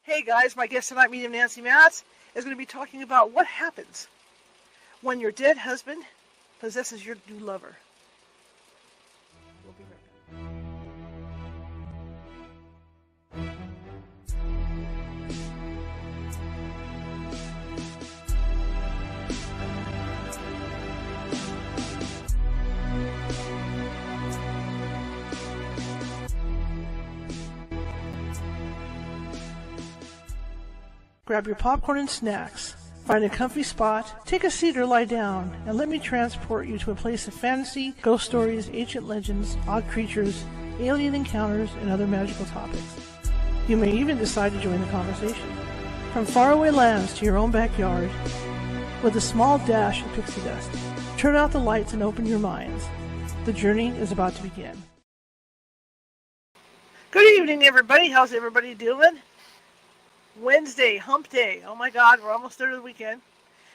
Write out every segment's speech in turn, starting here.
Hey guys, my guest tonight, medium Nancy Matz, is going to be talking about what happens when your dead husband possesses your new lover. We'll be right back. Grab your popcorn and snacks. Find a comfy spot, take a seat or lie down, and let me transport you to a place of fantasy, ghost stories, ancient legends, odd creatures, alien encounters, and other magical topics. You may even decide to join the conversation. From faraway lands to your own backyard, with a small dash of pixie dust, turn out the lights and open your minds. The journey is about to begin. Good evening, everybody. How's everybody doing? Wednesday, hump day. Oh my God, we're almost there to the weekend.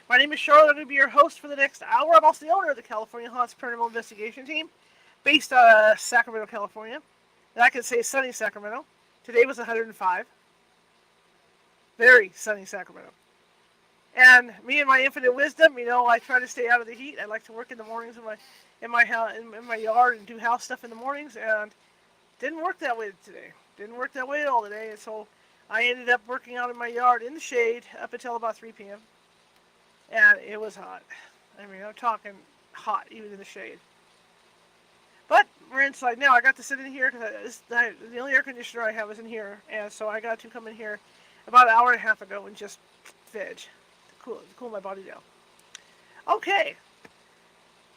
My name is Charlotte. I'm going to be your host for the next hour. I'm also the owner of the California Haunts Paranormal Investigation Team, based out of Sacramento, California. And I can say sunny Sacramento. Today was 105. Very sunny Sacramento. And me and my infinite wisdom, I try to stay out of the heat. I like to work in the mornings in my yard and do house stuff in the mornings, and didn't work that way today. Didn't work that way at all today, and so I ended up working out in my yard in the shade up until about 3 p.m. And it was hot. I mean, I'm talking hot, even in the shade. But we're inside now. I got to sit in here because the only air conditioner I have is in here. And so I got to come in here about an hour and a half ago and just veg to cool my body down. Okay.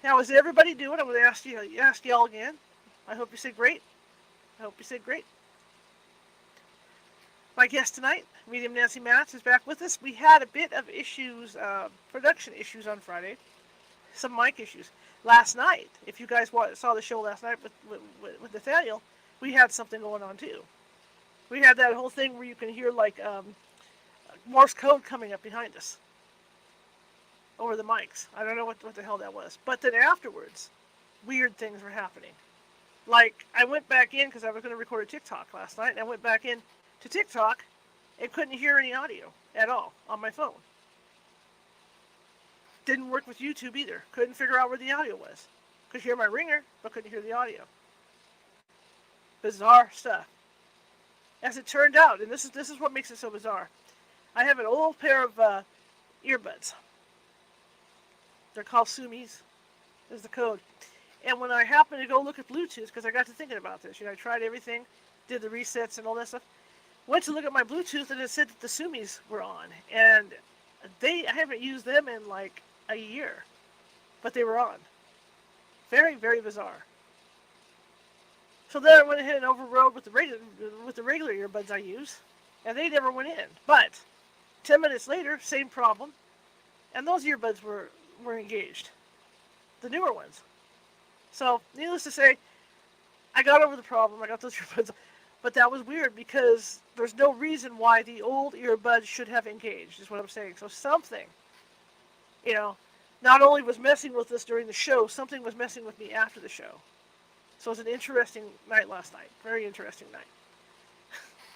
Now, is everybody doing? I'm going to ask y'all again. I hope you say great. I hope you say great. My guest tonight, medium Nancy Matz, is back with us. We had a bit of issues, production issues on Friday, some mic issues. Last night, if you guys saw the show last night with Nathaniel, we had something going on too. We had that whole thing where you can hear like Morse code coming up behind us over the mics. I don't know what the hell that was. But then afterwards, weird things were happening. Like, I went back in because I was going to record a TikTok last night, and I went back in to TikTok and couldn't hear any audio at all on my phone. Didn't work with YouTube either. Couldn't figure out where the audio was. Could hear my ringer, but couldn't hear the audio. Bizarre stuff. As it turned out, and this is what makes it so bizarre, I have an old pair of earbuds. They're called Sumis. Is the code. And when I happened to go look at Bluetooth, because I got to thinking about this, I tried everything, did the resets and all that stuff. Went to look at my Bluetooth and it said that the Sumis were on, and I haven't used them in like a year, but they were on. Very, very bizarre. So then I went ahead and overrode with the regular earbuds I use, and they never went in. But 10 minutes later, same problem, and those earbuds were engaged, the newer ones. So needless to say, I got over the problem. I got those earbuds. But that was weird because there's no reason why the old earbuds should have engaged, is what I'm saying. So something, not only was messing with us during the show, something was messing with me after the show. So it was an interesting night last night. Very interesting night.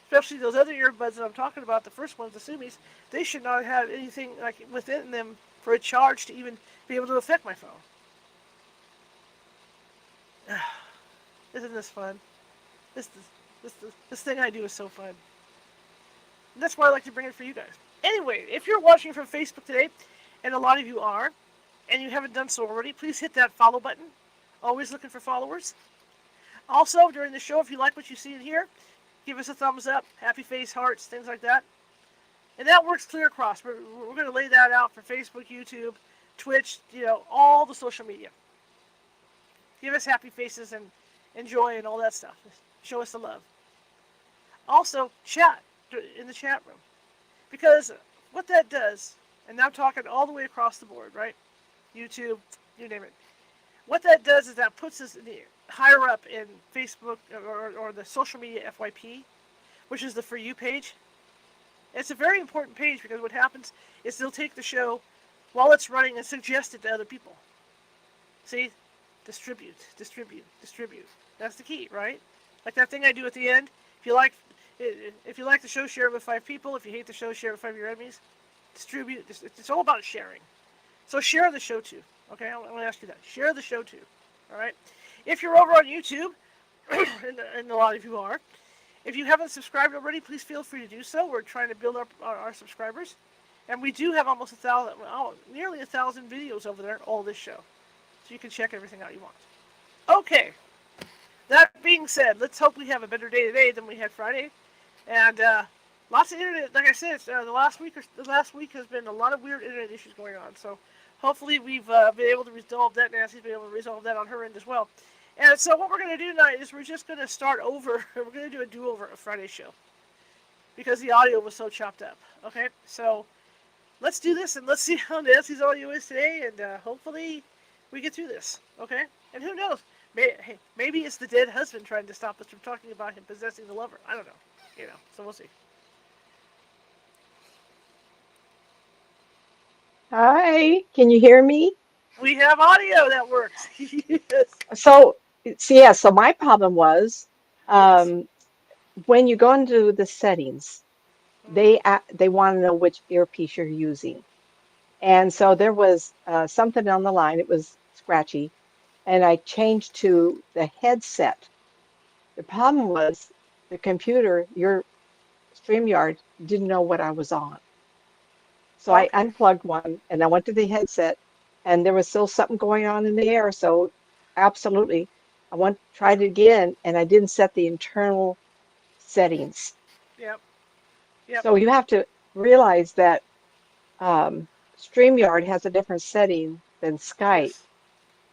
Especially those other earbuds that I'm talking about, the first ones, the Sumis, they should not have anything like within them for a charge to even be able to affect my phone. Isn't this fun? This thing I do is so fun. And that's why I like to bring it for you guys. Anyway, if you're watching from Facebook today, and a lot of you are, and you haven't done so already, please hit that follow button. Always looking for followers. Also, during the show, if you like what you see in here, give us a thumbs up, happy face, hearts, things like that. And that works clear across. We're going to lay that out for Facebook, YouTube, Twitch, all the social media. Give us happy faces and joy and all that stuff. Show us the love. Also, chat in the chat room. Because what that does, and I'm talking all the way across the board, right? YouTube, you name it. What that does is that puts us higher up in Facebook or the social media FYP, which is the For You page. It's a very important page because what happens is they'll take the show while it's running and suggest it to other people. See? Distribute. That's the key, right? Like that thing I do at the end. If If you like the show, share it with 5 people. If you hate the show, share it with 5 of your enemies. Distribute. It's all about sharing. So share the show too. Okay, I'm going to ask you that. Share the show too. All right. If you're over on YouTube, and a lot of you are, if you haven't subscribed already, please feel free to do so. We're trying to build up our subscribers, and we do have almost 1,000, nearly 1,000 videos over there. All this show, so you can check everything out you want. Okay. That being said, let's hope we have a better day today than we had Friday, and lots of internet. Like I said, the last week has been a lot of weird internet issues going on. So hopefully we've been able to resolve that. Nancy's been able to resolve that on her end as well. And so what we're going to do tonight is we're just going to start over. We're going to do a do-over of Friday's show because the audio was so chopped up. Okay, so let's do this and let's see how Nancy's audio is today, and hopefully we get through this. Okay, and who knows? Maybe it's the dead husband trying to stop us from talking about him possessing the lover. I don't know. So we'll see. Hi, can you hear me? We have audio that works. Yes. So, so my problem was Yes. when you go into the settings, Mm-hmm. they want to know which earpiece you're using. And so there was something on the line, it was scratchy, and I changed to the headset. The problem was the computer, your StreamYard, didn't know what I was on. So I Okay. unplugged one and I went to the headset, and there was still something going on in the air. So absolutely, tried it again, and I didn't set the internal settings. Yep. Yep. So you have to realize that StreamYard has a different setting than Skype.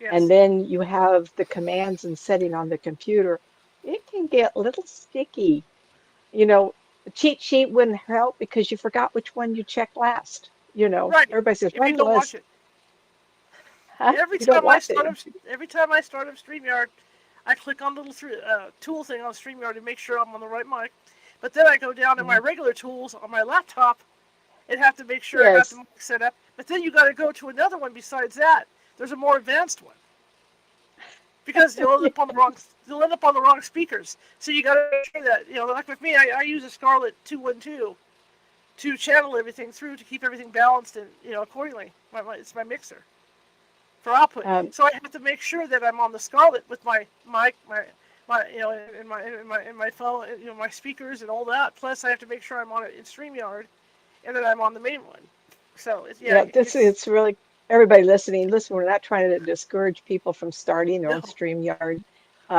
Yes. And Yes. then you have the commands and setting on the computer. It can get a little sticky. You know, the cheat sheet wouldn't help because you forgot which one you checked last. Right. Everybody says, If you run the don't watch list. it, Huh? every You don't time I watch start it. up, every time I start up StreamYard, I click on the little tool thing on StreamYard to make sure I'm on the right mic. But then I go down to my Mm. regular tools on my laptop and have to make sure I got the Yes. mic set up. But then you got to go to another one besides that. There's a more advanced one because Yeah. you'll end up on the wrong speakers. So you got to make sure that like with me, I use a Scarlett 212 to channel everything through to keep everything balanced and accordingly. It's my mixer for output. Um, So I have to make sure that I'm on the Scarlett with my mic, my in my phone, my speakers and all that. Plus, I have to make sure I'm on it in StreamYard, and then I'm on the main one. So yeah, it's it's really everybody listening. Listen, we're not trying to discourage people from starting their no. own StreamYard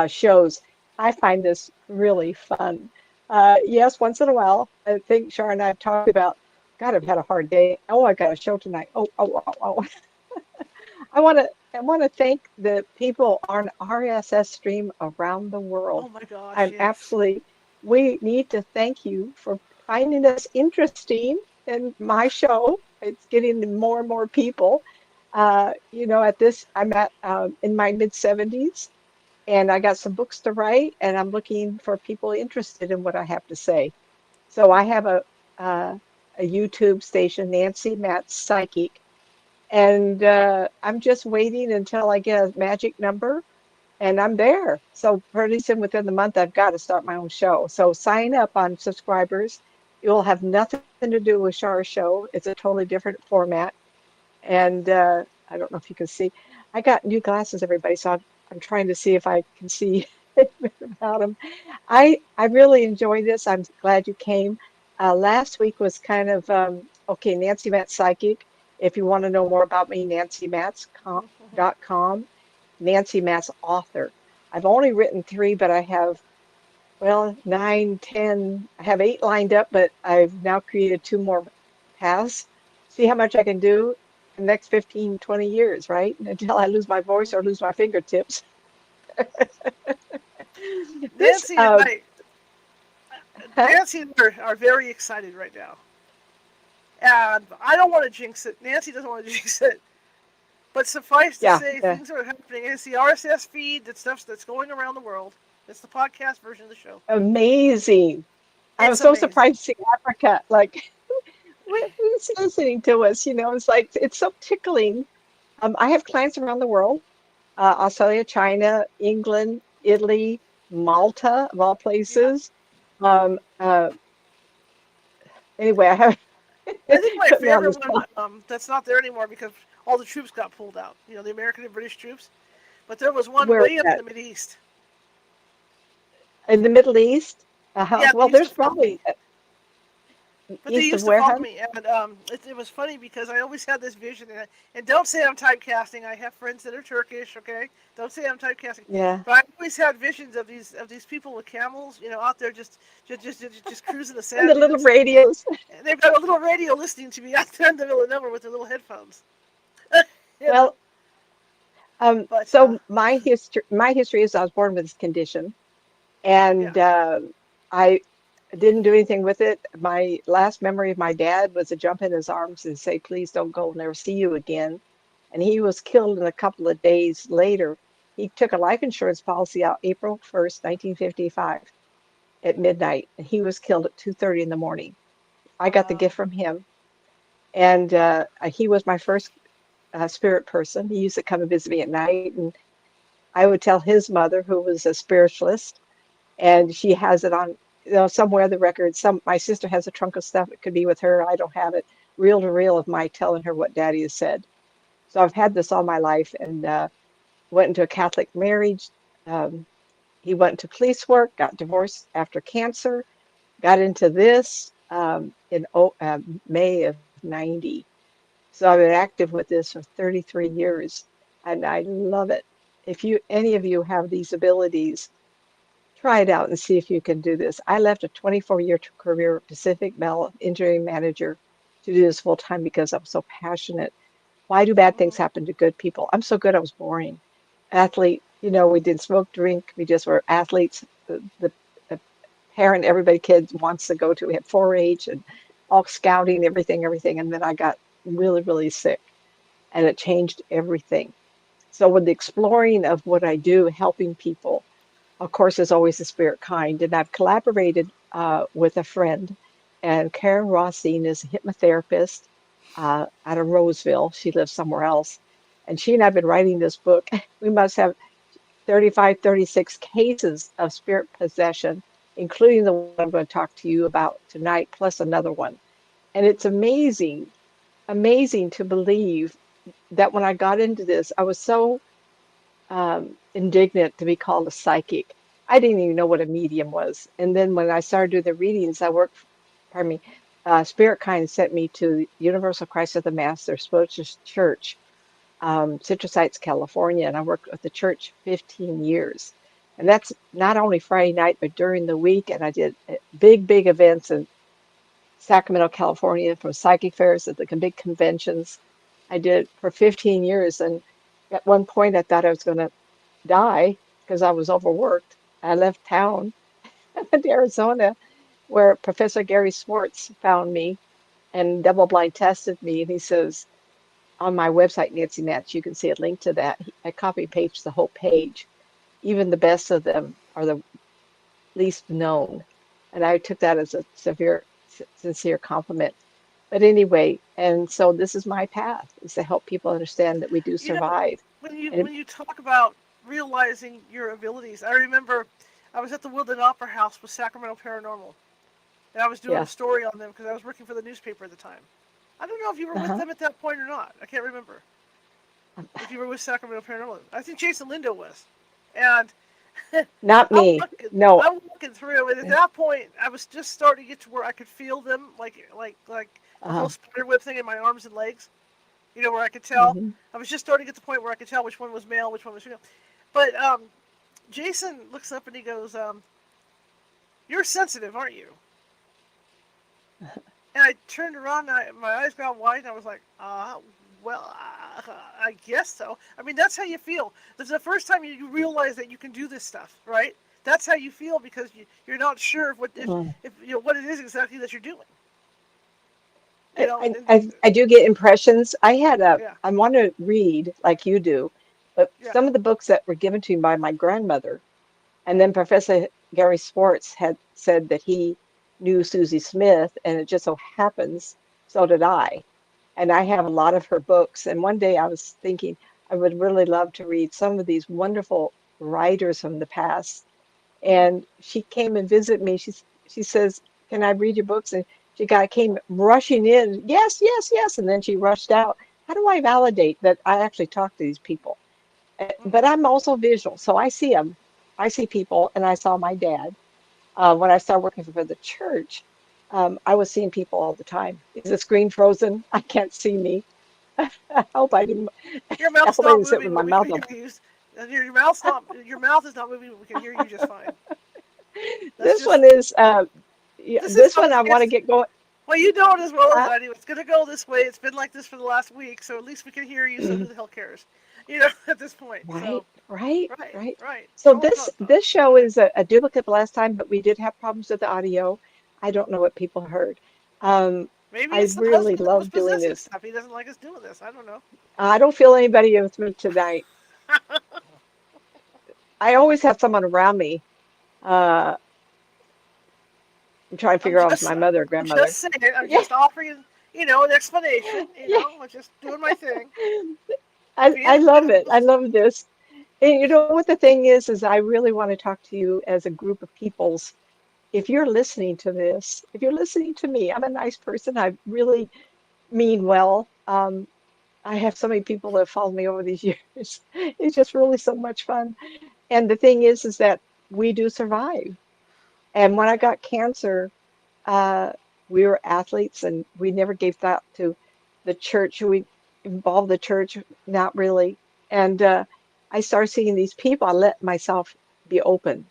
shows. I find this really fun. Yes, once in a while, I think Shar and I have talked about, God, I've had a hard day. Oh, I got a show tonight. Oh. I want to thank the people on RSS stream around the world. Oh my gosh, I'm yes. absolutely, we need to thank you for finding us interesting in my show. It's getting more and more people. I'm at in my mid 70s, and I got some books to write, and I'm looking for people interested in what I have to say. So I have uh, a YouTube station, Nancy Matz Psychic, and I'm just waiting until I get a magic number and I'm there. So pretty soon within the month, I've got to start my own show. So sign up on subscribers. It will have nothing to do with Shara's show. It's a totally different format. And I don't know if you can see. I got new glasses, everybody. So I'm trying to see if I can see about them. I really enjoy this. I'm glad you came. Last week was kind of okay. Nancy Matz Psychic. If you want to know more about me, nancymatz.com. Nancy Matz author. I've only written 3, but I have, well, 9, 10. I have 8 lined up, but I've now created 2 more paths. See how much I can do in the next 15, 20 years, right? Until I lose my voice or lose my fingertips. This, Nancy and I, Nancy and I are very excited right now, and I don't want to jinx it. Nancy doesn't want to jinx it. But suffice to yeah, say, yeah, things are happening. It's the RSS feed, that stuff that's going around the world. It's the podcast version of the show. amazing. I It's was so amazing. surprised to see Africa. Like, who's listening to us? It's like, it's so tickling. I have clients around the world, Australia, China, England, Italy, Malta, of all Yeah. places. Um, uh, anyway, I have I think my put me on the favorite one spot. that's not there anymore because all the troops got pulled out. You know, the American and British troops. But there was one Where is way up in that? the Mid East. In the Middle East? Yeah, they Well, used to there's follow me. probably But they east of used to follow Wareham. me, and it was funny because I always had this vision. And don't say I'm typecasting. I have friends that are Turkish. Okay, don't say I'm typecasting. Yeah. But I always had visions of these people with camels, you know, out there just cruising the And sand the little dunes. radios. And they've got a little radio listening to me out there in the middle of nowhere with their little headphones. You know, Well, but so my history is I was born with this condition, yeah. and I didn't do anything with it. My last memory of my dad was to jump in his arms and say, "Please don't go, we'll never see you again." And he was killed in a couple of days later. He took a life insurance policy out April 1st, 1955 at midnight, and he was killed at 2:30 in the morning. I got the Wow. gift from him, and he was my first spirit person. He used to come and visit me at night, and I would tell his mother, who was a spiritualist, and she has it on, somewhere the record. My sister has a trunk of stuff. It could be with her. I don't have it. Reel to reel of my telling her what Daddy has said. So I've had this all my life, and went into a Catholic marriage. Um, he went into police work, got divorced after cancer, got into this in May of 90. So I've been active with this for 33 years, and I love it. If any of you have these abilities, try it out and see if you can do this. I left a 24-year career at Pacific Bell engineering manager to do this full time because I'm so passionate. Why do bad things Mm-hmm. happen to good people? I'm so good, I was boring. Athlete, we didn't smoke, drink. We just were athletes. The parent, everybody kid wants to go to. We had 4-H and all scouting, everything. And then I got really, really sick, and it changed everything. So with the exploring of what I do, helping people, of course, is always the spirit kind. And I've collaborated with a friend, and Karen Rossine is a hypnotherapist out of Roseville. She lives somewhere else. And she and I have been writing this book. We must have 35, 36 cases of spirit possession, including the one I'm going to talk to you about tonight, plus another one. And it's amazing, amazing to believe that when I got into this, I was so indignant to be called a psychic. I didn't even know what a medium was. And then when I started doing the readings, pardon me, Spirit Kind sent me to Universal Christ of the Mass, their spiritual church, Citrus Heights, California, and I worked with the church 15 years. And that's not only Friday night, but during the week. And I did big events in Sacramento, California, from psychic fairs to the big conventions. I did it for 15 years. And at one point, I thought I was going to die because I was overworked. I left town and went to Arizona, where Professor Gary Swartz found me and double blind tested me. And he says, on my website, Nancy Matz, you can see a link to that. I copy pasted the whole page. Even the best of them are the least known. And I took that as a sincere compliment. But anyway, and so this is my path, is to help people understand that we do You know, survive. And when you talk about realizing your abilities, I remember I was at the Woodland Opera House with Sacramento Paranormal, and I was doing a yeah, story on them because I was working for the newspaper at the time. I don't know if you were with uh-huh. them at that point or not. I can't remember if you were with Sacramento Paranormal. I think Jason Lindo was, and Not me. No. I'm walking through, and at that point, I was just starting to get to where I could feel them, like the whole Uh-huh. spider web thing in my arms and legs. You know, where I could tell. hmm I was just starting to get to the point where I could tell which one was male, which one was female. But Jason looks up and he goes, "You're sensitive, aren't you?" And I turned around, and my eyes got wide, and I was like, well, I guess so. I mean, that's how you feel. This is the first time you realize that you can do this stuff, right? That's how you feel because you're not sure if you know what it is exactly that you're doing. You I, know, I, I I do get impressions. yeah, I want to read like you do, but yeah, some of the books that were given to me by my grandmother, and then Professor Gary Swartz had said that he knew Susie Smith, and it just so happens so did I. And I have a lot of her books. And one day I was thinking I would really love to read some of these wonderful writers from the past. And she came and visited me. she says, "Can I read your books?" And came rushing in, yes, yes, yes, and then she rushed out. How do I validate that I actually talk to these people? But Mm-hmm. I'm also visual, so I see them. I see people, and I saw my dad. When I started working for the church, I was seeing people all the time. Is the screen frozen? I can't see me. I hope I didn't. Your I mouth's hope I not didn't sit moving, with but my we can mouth hear open. you. Your mouth's not. Your mouth is not moving, but we can hear you just fine. That's This one just. is, yeah, This is this how one it I want to gets. get going. Well, you know it as well as Uh, I do. It's gonna go this way. It's been like this for the last week, so at least we can hear you. So who the hell cares? You know, at this point. right, So right, right, right. right. So No, no, no. this show Good. is a duplicate the last time, but we did have problems with the audio. I don't know what people heard. Um, Maybe I it's the really husband that was love doing possessing this. stuff. He doesn't like us doing this. I don't know. I don't feel anybody with me tonight. I always have someone around me. Uh, I'm trying to I'm figure out if it's just, my mother or I'm just grandmother. saying. I'm Yeah, just offering, an explanation. yeah. I'm just doing my thing. I Being the love it. I host. love this. And you know what the thing is I really want to talk to you as a group of peoples. If you're listening to this, if you're listening to me, I'm a nice person. I really mean well. I have so many people that have followed me over these years. It's just really so much fun. And the thing is that we do survive. And when I got cancer, uh, we were athletes and we never gave thought to the church. We involved the church, not really. And I started seeing these people. I let myself be open.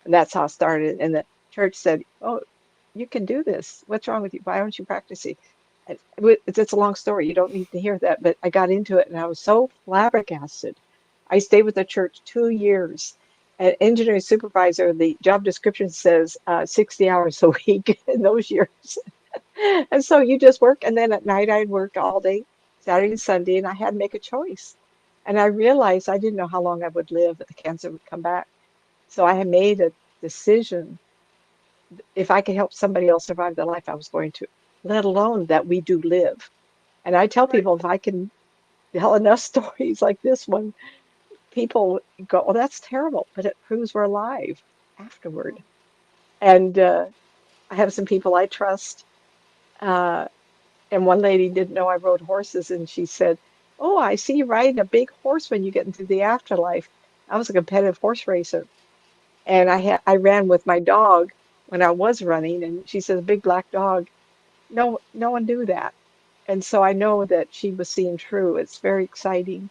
And that's how it started. And the church said, "Oh, you can do this. What's wrong with you? Why don't you practice it?" It's a long story. You don't need to hear that. But I got into it and I was so flabbergasted. I stayed with the church 2 years. An engineering supervisor, the job description says 60 hours a week in those years. And so you just work. And then at night, I'd work all day, Saturday and Sunday, and I had to make a choice. And I realized I didn't know how long I would live, that the cancer would come back. So I had made a decision if I could help somebody else survive the life I was going to, let alone that we do live. And I tell Right. people if I can tell enough stories like this one, people go, "Oh, that's terrible," but it proves we're alive afterward. And I have some people I trust. Uh, and one lady didn't know I rode horses, and she said, "Oh, I see you riding a big horse when you get into the afterlife." I was a competitive horse racer, and I ran with my dog when I was running, and she said, "A big black dog." No, no one knew that, and so I know that she was seeing true. It's very exciting.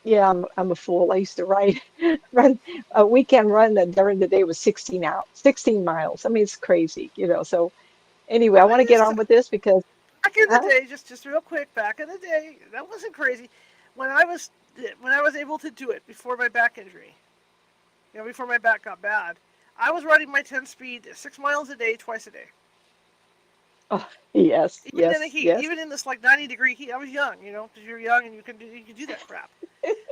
Yeah, I'm a fool. I used to ride, run a weekend run that during the day was 16 miles. I mean, it's crazy, you know. So anyway, I Well, want to it get is on with this because, back in the uh, day. Just real quick. Back in the day, that wasn't crazy. When I was when I was able to do it before my back injury, before my back got bad, I was riding my 10 speed 6 miles a day, twice a day. oh, yes, Even in the yes, heat, yes. even in this like 90-degree heat. I was young, because you're young and you can do that crap.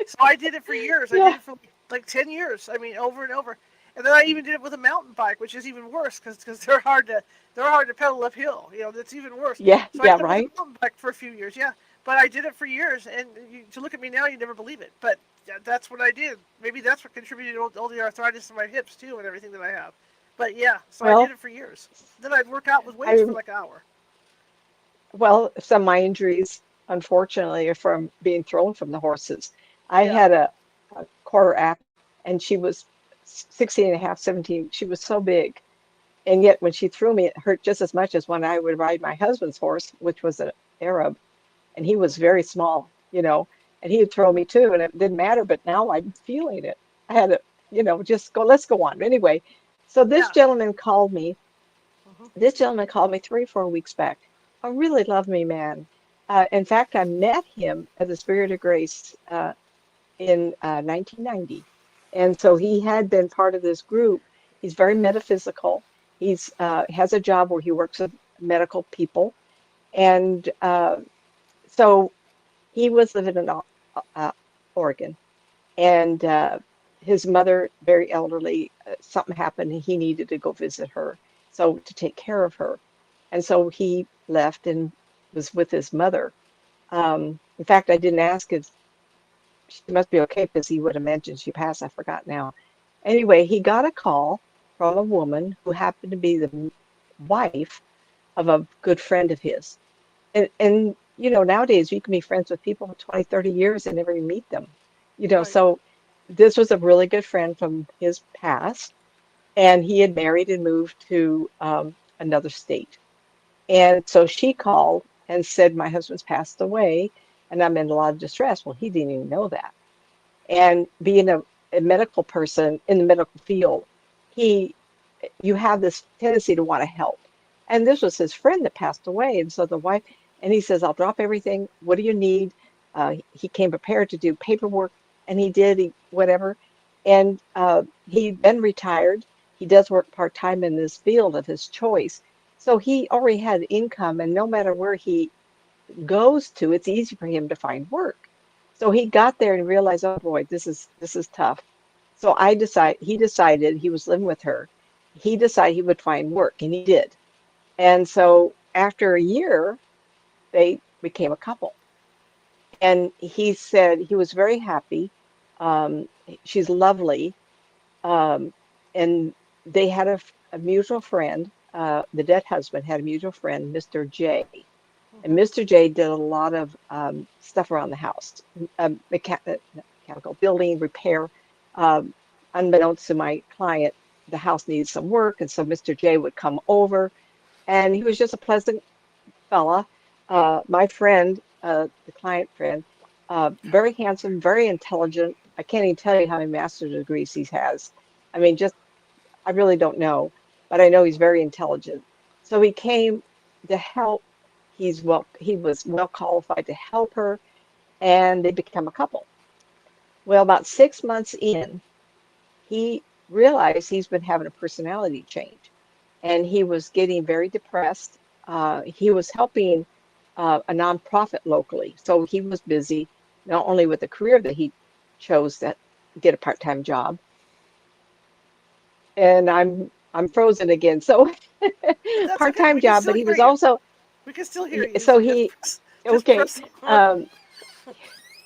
So I did it for years. I did Yeah, it for like 10 years. I mean, over and over. And then I even did it with a mountain bike, which is even worse because they're hard to pedal uphill. That's even worse. yeah, So I yeah, did it with a right. mountain bike for a few years. Yeah, but I did it for years, and to look at me now, you never believe it. But that's what I did. Maybe that's what contributed to all the arthritis in my hips too, and everything that I have. But yeah, so I did Well, it for years. Then I'd work out with weights I for like an hour. some of my injuries, unfortunately, are from being thrown from the horses. I Yeah. had a quarter act, and she was 16 and a half, 17. She was so big. And yet, when she threw me, it hurt just as much as when I would ride my husband's horse, which was an Arab, and he was very small, and he would throw me too, and it didn't matter. But now I'm feeling it. I had to, just go, let's go on. Anyway, so Yeah. this gentleman called me 3 or 4 weeks back. A really lovely man. In fact, I met him at the Spirit of Grace in 1990. And so he had been part of this group. He's very metaphysical. He's has a job where he works with medical people. And so he was living in uh, Oregon. And his mother, very elderly, something happened and he needed to go visit her. So to take care of her. And so he left and was with his mother. In fact, I didn't ask if she must be okay because he would have mentioned she passed. I forgot now. Anyway, he got a call from a woman who happened to be the wife of a good friend of his. And nowadays you can be friends with people for 20, 30 years and never even meet them. Right. So this was a really good friend from his past, and he had married and moved to another state. And so she called and said, my husband's passed away and I'm in a lot of distress. Well, he didn't even know that. And being a medical person in the medical field, he you have this tendency to want to help. And this was his friend that passed away. And so the wife, and he says, I'll drop everything. What do you need? He came prepared to do paperwork, and he did whatever. And he'd been retired. He does work part-time in this field of his choice. So he already had income, and no matter where he goes to, it's easy for him to find work. So he got there and realized, oh boy, this is tough. So he decided he was living with her. He decided he would find work, and he did. And so after a year, they became a couple. And he said he was very happy. Um, she's lovely. Um, and they had a mutual friend. The dead husband had a mutual friend, Mr. J. And Mm-hmm. Mr. J did a lot of stuff around the house, not mechanical, building, repair. Um, Unbeknownst to my client, the house needed some work, and so Mr. J would come over, and he was just a pleasant fella. My friend, the client friend, very handsome, very intelligent. I can't even tell you how many master's degrees he has. I mean, just I really don't know, but I know he's very intelligent. So he came to help. He was well qualified to help her, and they become a couple. Well, about 6 months in, he realized he's been having a personality change, and he was getting very depressed. He was helping a nonprofit locally, so he was busy not only with the career that he chose to get a part-time job, and I'm frozen again. So That's okay. part-time We can job, still but he hear was you. also We can still hear you. so So he just okay. press on. Um,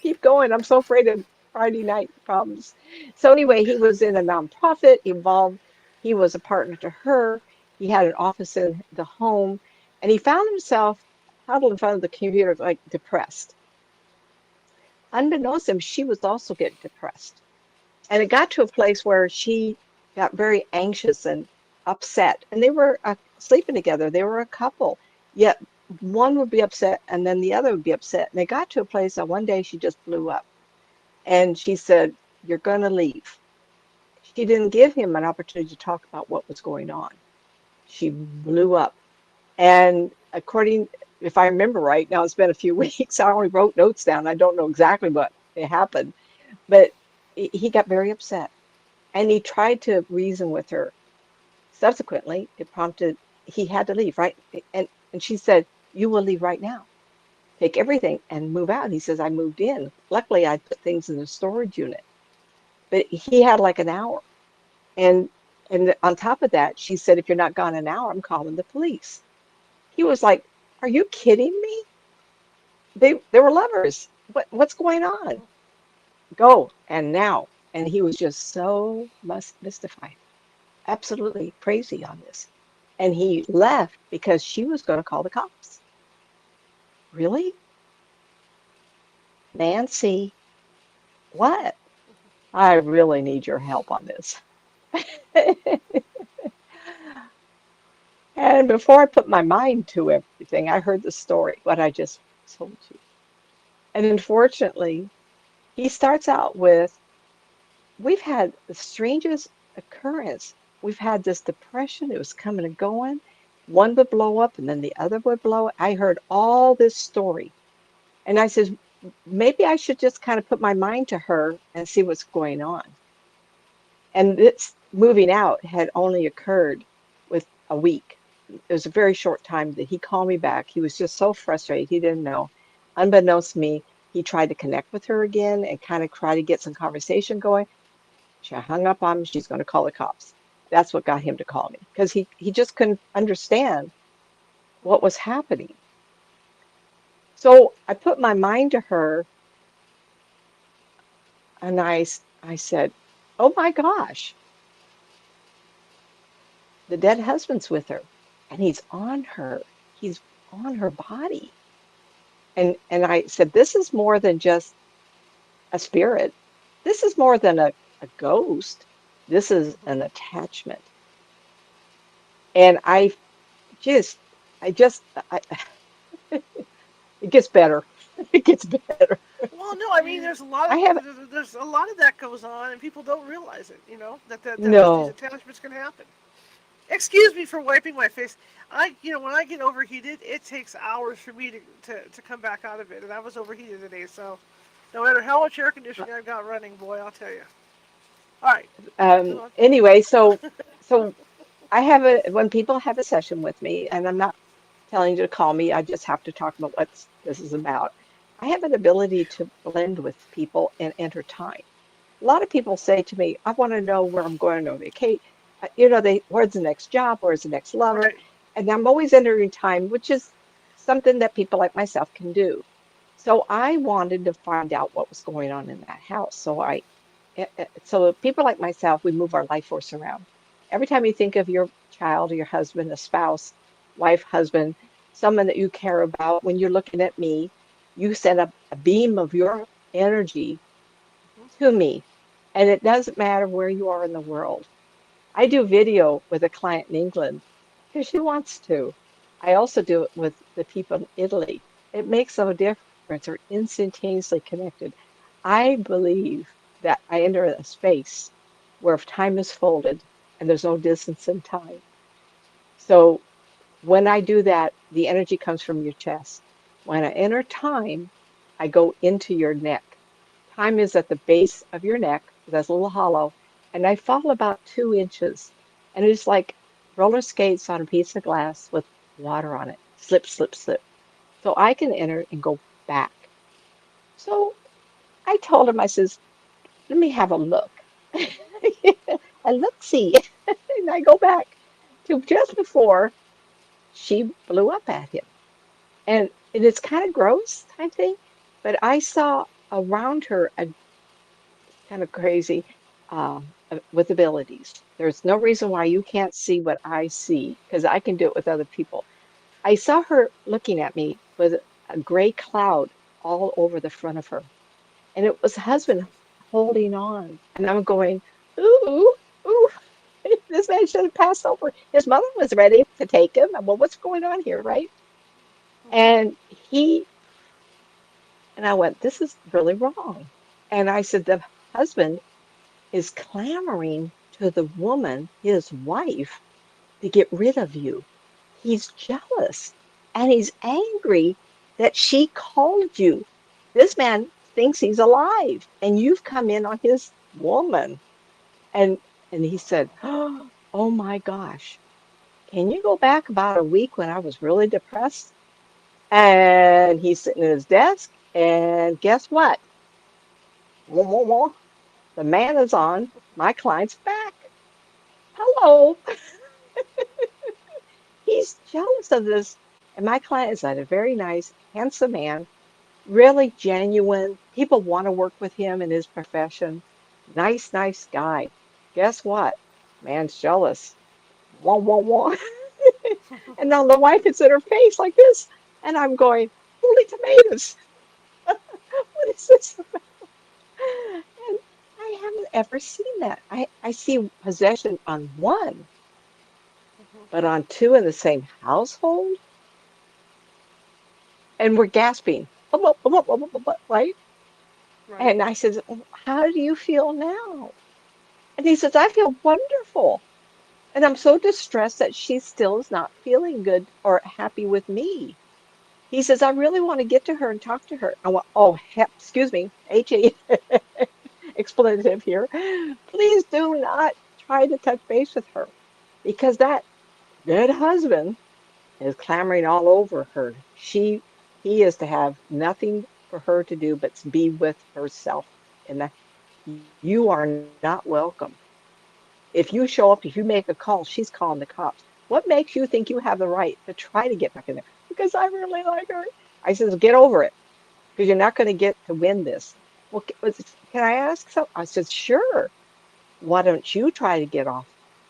keep going. I'm so afraid of Friday night problems. So anyway, he was in a nonprofit involved. He was a partner to her. He had an office in the home, and he found himself huddled in front of the computer, like depressed. Unbeknownst to him, she was also getting depressed. And it got to a place where she got very anxious and upset. And they were sleeping together. They were a couple. Yet one would be upset and then the other would be upset. And they got to a place that one day she just blew up. And she said, you're going to leave. She didn't give him an opportunity to talk about what was going on. She blew up. And if I remember right, now it's been a few weeks, I only wrote notes down. I don't know exactly what happened, but he got very upset and he tried to reason with her. Subsequently, it prompted he had to leave, right? And she said, "You will leave right now. Take everything and move out." And he says, "I moved in. Luckily, I put things in the storage unit." But he had like an hour. And and on top of that, she said, "If you're not gone an hour, I'm calling the police." He was like, "Are you kidding me? They were lovers. What's going on? Go and now." And he was just so mystified, absolutely crazy on this. And he left because she was going to call the cops. Really? Nancy, what? I really need your help on this. And before I put my mind to everything, I heard the story, what I just told you. And unfortunately, he starts out with, we've had the strangest occurrence. We've had this depression. It was coming and going. One would blow up and then the other would blow. I heard all this story. And I said, maybe I should just kind of put my mind to her and see what's going on. And this moving out had only occurred with a week. It was a very short time that he called me back. He was just so frustrated. He didn't know. Unbeknownst to me, he tried to connect with her again and kind of try to get some conversation going. She hung up on him. She's going to call the cops. That's what got him to call me because he just couldn't understand what was happening. So I put my mind to her and I said, "Oh my gosh, the dead husband's with her." and he's on her. He's on her body. And I said, this is more than just a spirit. This is more than a ghost. This is Mhm. an attachment. And just, I just, I, it gets better. It gets better. Well, no, I mean, I have, there's a lot of that goes on, and people don't realize it. You know that these no, attachments can happen. Excuse me for wiping my face. When I get overheated, it takes hours for me to come back out of it, and I was overheated today. So, no matter how much air conditioning I've got running, boy, I'll tell you. All right, move on. anyway, so I have when people have a session with me, and I'm not telling you to call me, I just have to talk about what this is about. I have an ability to blend with people and enter time. A lot of people say to me, I want to know where I'm going on vacation. Where's the next job? Where's the next lover? Right. And I'm always entering time, which is something that people like myself can do. So I wanted to find out what was going on in that house. So people like myself, we move our life force around. Every time you think of your child or your husband, a spouse, wife, husband, someone that you care about, when you're looking at me, you send a beam of your energy to me. And it doesn't matter where you are in the world. I do video with a client in England because she wants to. I also do it with the people in Italy. It makes no difference. We're instantaneously connected. I believe that I enter a space where if time is folded and there's no distance in time. So when I do that, the energy comes from your chest. When I enter time, I go into your neck. Time is at the base of your neck, that's a little hollow, and I fall about 2 inches. And it's like roller skates on a piece of glass with water on it. Slip, slip, slip. So I can enter and go back. So I told him, I says, let me have a look. A look see. And I go back to just before she blew up at him. And it's kind of gross, I think, but I saw around her a kind of crazy with abilities. There's no reason why you can't see what I see because I can do it with other people. I saw her looking at me with a gray cloud all over the front of her, and it was husband holding on, and I'm going, ooh, ooh. This man should have passed over. His mother was ready to take him. Well, what's going on here, right? Mhm. And I went, this is really wrong. And I said, the husband is clamoring to the woman, his wife, to get rid of you. He's jealous and he's angry that she called you. This man thinks he's alive and you've come in on his woman. And he said, oh my gosh, can you go back about a week when I was really depressed? And he's sitting at his desk and guess what? Wah, wah, wah. The man is on my client's back. Hello. He's jealous of this. And my client is a very nice, handsome man, really genuine. People want to work with him in his profession. Nice, nice guy. Guess what? Man's jealous. Wah, wah, wah. And now the wife is in her face like this. And I'm going, holy tomatoes. What is this about? And I haven't ever seen that. I see possession on one, Mhm. but on two in the same household, and we're gasping, right? Right. And I said, "Oh, how do you feel now?" And he says, I feel wonderful. And I'm so distressed that she still is not feeling good or happy with me. He says, I really want to get to her and talk to her. I went, oh, excuse me, HA expletive here. Please do not try to touch base with her because that good husband is clamoring all over her. He is to have nothing for her to do but to be with herself. And that you are not welcome. If you show up, if you make a call, she's calling the cops. What makes you think you have the right to try to get back in there? Because I really like her. I says, get over it because you're not going to get to win this. Well, can I ask something? I said, sure. Why don't you try to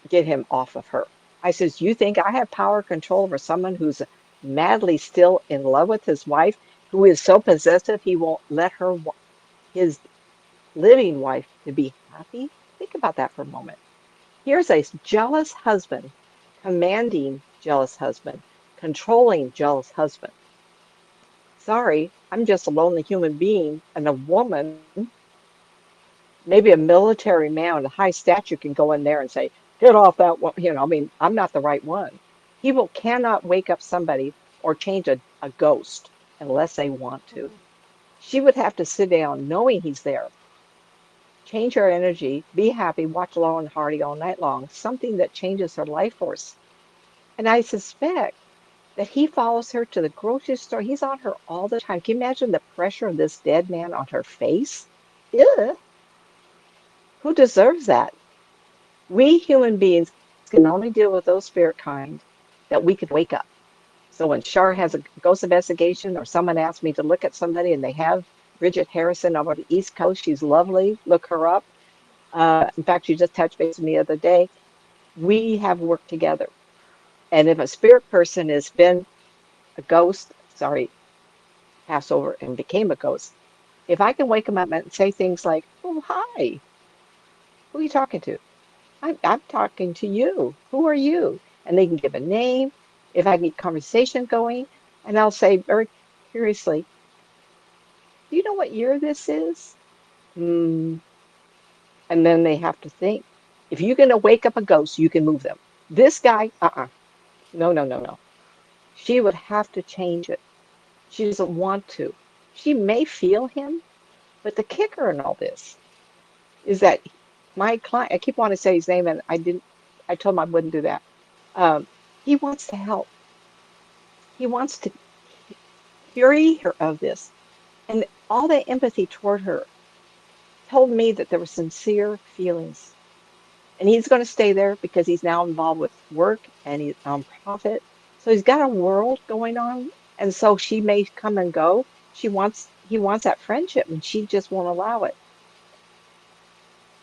get him off of her? I says, you think I have power control over someone who's madly still in love with his wife, who is so possessive he won't let his living wife to be happy? Think about that for a moment. Here's a jealous husband, commanding jealous husband, controlling jealous husband. Sorry, I'm just a lonely human being, and a woman, maybe a military man with a high stature, can go in there and say, get off that one. I mean, I'm not the right one. People cannot wake up somebody or change a ghost unless they want to. Mhm. She would have to sit down knowing he's there, change her energy, be happy, watch Laurel and Hardy all night long, something that changes her life force. And I suspect that he follows her to the grocery store. He's on her all the time. Can you imagine the pressure of this dead man on her face? Ugh, who deserves that? We human beings can only deal with those spirit kind that we could wake up. So when Shar has a Mhm. ghost investigation or someone asks me to look at somebody and they have Bridget Harrison over the East Coast, she's lovely. Look her up. In fact, she just touched base with me the other day. We have worked together. And if a spirit person has been a ghost, sorry, passed over and became a ghost, if I can wake them up and say things like, oh, hi, who are you talking to? I'm talking to you. Who are you? And they can give a name. If I can get conversation going, and I'll say very curiously, do you know what year this is? Hmm. And then they have to think. If you're going to wake up a ghost, you can move them. This guy, no, no, no, no. She would have to change it. She doesn't want to. She may feel him, but the kicker in all this is that my client, I keep wanting to say his name, and I told him I wouldn't do that. He wants to help. He wants to free her of this. And all that empathy toward her told me that there were sincere feelings. And he's going to stay there because he's now involved with work and he's nonprofit. So he's got a world going on. And so she may come and go. He wants that friendship and she just won't allow it.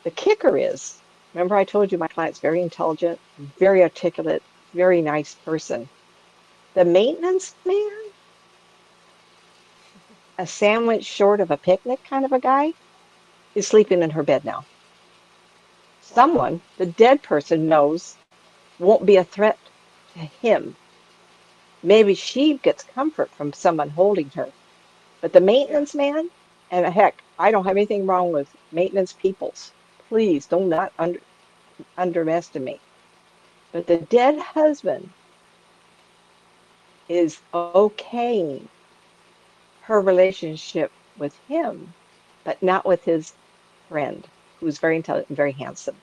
The kicker is, remember I told you my client's very intelligent, very articulate, very nice person. The maintenance man, a sandwich short of a picnic kind of a guy, is sleeping in her bed now. Wow. Someone, the dead person, knows won't be a threat to him. Maybe she gets comfort from someone holding her. But the Yeah. maintenance man, and heck, I don't have anything wrong with maintenance peoples. Please do not underestimate. But the dead husband is okaying her relationship with him, but not with his friend, who's very intelligent and very handsome.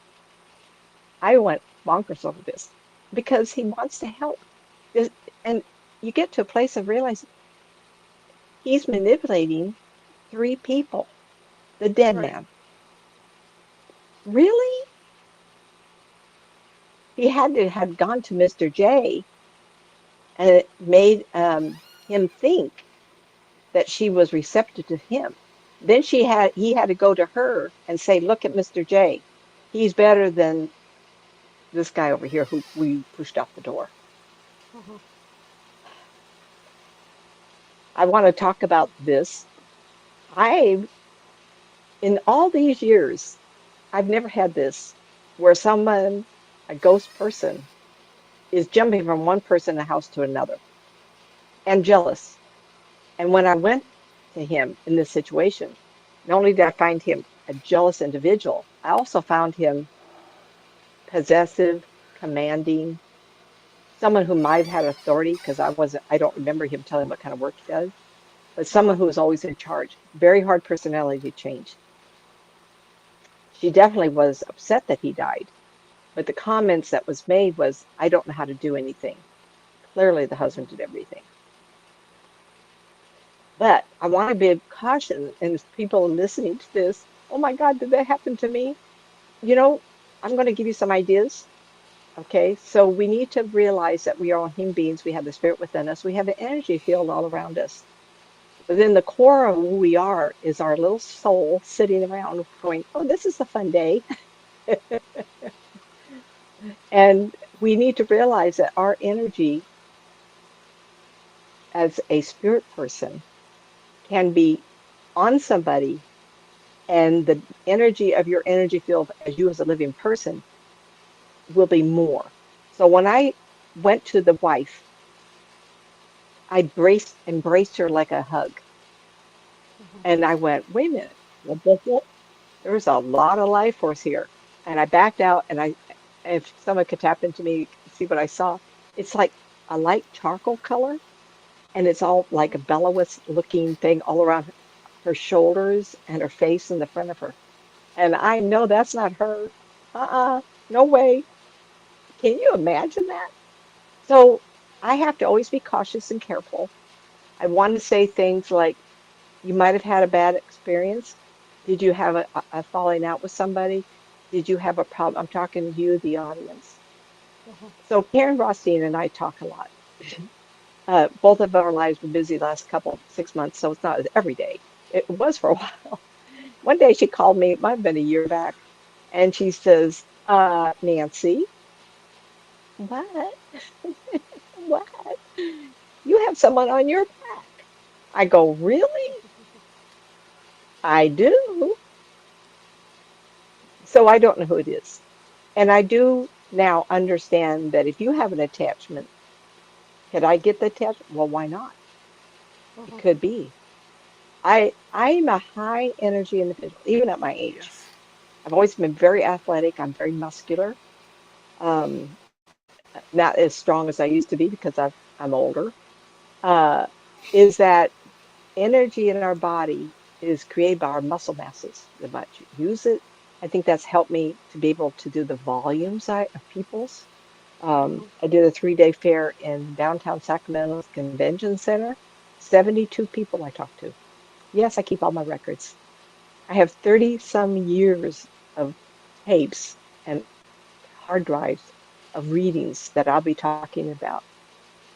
I went bonkers over this because he wants to help. And you get to a place of realizing he's manipulating three people. The dead Right. man. Really? He had to have gone to Mr. J and it made him think that she was receptive to him. Then he had to go to her and say, look at Mr. J. He's better than this guy over here who we pushed out the door. Mhm. I want to talk about this. I, in all these years, I've never had this where someone, a ghost person, is jumping from one person in the house to another and jealous. And when I went to him in this situation, not only did I find him a jealous individual, I also found him possessive, commanding, someone who might have had authority because I don't remember him telling what kind of work he does, but Uh someone huh. who was always in charge. Very hard personality change. She definitely was upset that he died, but the comments that was made was, I don't know how to do anything. Clearly, the husband did everything. But I want to be cautious, and if people listening to this, oh my God, did that happen to me? You know, I'm going to give you some ideas. Okay, so we need to realize that we are all human beings. We have the spirit within us. We have the energy field all around us. Within the core of who we are is our little soul sitting around going, oh, this is a fun day. And we need to realize that our energy as a spirit person can be on somebody, and the energy of your energy field as you as a living person will be more. So when I went to the wife, I embraced her like a hug. And I went, wait a minute. Whoop, whoop, whoop. There's a lot of life force here. And I backed out, and if someone could tap into me, see what I saw, it's like a light charcoal color, and it's all like a bellows looking thing all around her shoulders and her face and the front of her. And I know that's not her. No way. Can you imagine that? So I have to always be cautious and careful. I want to say things like, you might have had a bad experience. Did you have a falling out with somebody? Did you have a problem? I'm talking to you, the audience. So Karen Rothstein and I talk a lot. Both of our lives were busy last couple 6 months, so it's not every day. It was for a while. One day she called me, it might have been a year back, and she says, Nancy, what? What? You have someone on your back. I go, really? I do. So I don't know who it is. And I do now understand that if you have an attachment, could I get the attachment? Well, why not? It could be. I'm a high energy individual, even at my age. Yes. I've always been very athletic. I'm very muscular. Um, not as strong as I used to be because I'm older. Uh, is that energy in our body is created by our muscle masses. The much you use it, I think that's helped me to be able to do the volumes of people's. I did a 3-day fair in downtown Sacramento's convention center. 72 people I talked to. Yes, I keep all my records. I have 30 some years of tapes and hard drives of readings that I'll be talking about.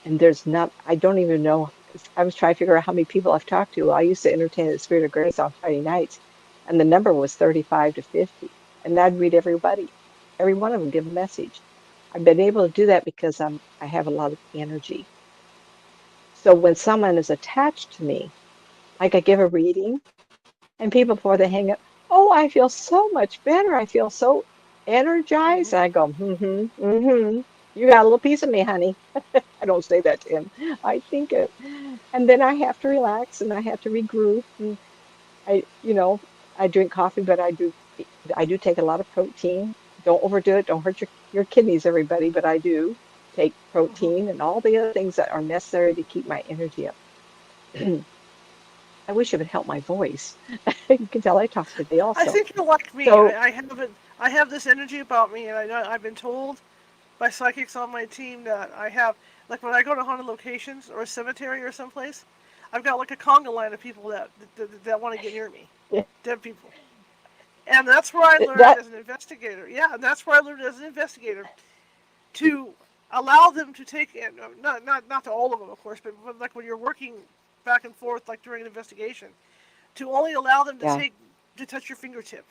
And there's not, I don't even know. I was trying to figure out how many people I've talked to. I used to entertain at the Spirit of Grace on Friday nights, and the number was 35 to 50. And I'd read everybody, every one of them give a message. I've been able to do that because I have a lot of energy. So when someone is attached to me, like I give a reading, and people before they hang up, oh, I feel so much better. I feel so energized. And I go, mm-hmm, mm-hmm. You got a little piece of me, honey. I don't say that to him. I think it. And then I have to relax and I have to regroup. And I, I drink coffee, but I do take a lot of protein. Don't overdo it. Don't hurt your kidneys, everybody, but I do take protein and all the other things that are necessary to keep my energy up. I wish it would help my voice. You can tell I talk today I also. think you're like me. So, I have it. I have this energy about me, and I've been told by psychics on my team that I have, like when I go to haunted locations or a cemetery or someplace, I've got like a conga line of people that want to get near me, yeah, dead people, and that's where I learned that, as an investigator. Yeah, and that's where I learned as an investigator to allow them to take, and not to all of them, of course, but like when you're working back and forth, like during an investigation, to only allow them to yeah. take to touch your fingertip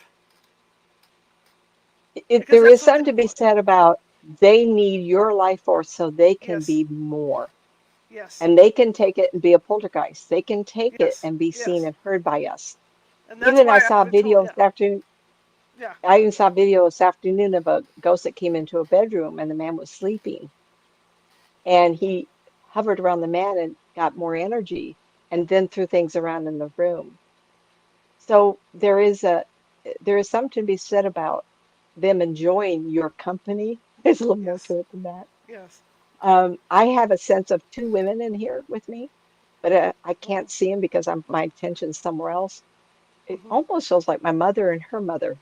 because There that's is what they something to be want. said about they need your life force so they can Yes, be more. yes, And they can take it and be a poltergeist. They can take it yes, and be seen yes, and heard by us. and that's Even I why saw I've a been told. video Yeah, this afternoon. yeah. I even saw a video this afternoon of a ghost that came into a bedroom and the man was sleeping. And he hovered around the man and got more energy and then threw things around in the room. So there is something to be said about them enjoying your company. There's a little more Yes. to it than that. Yes. I have a sense of two women in here with me, but I can't see them because my attention's somewhere else. It almost feels like my mother and her mother.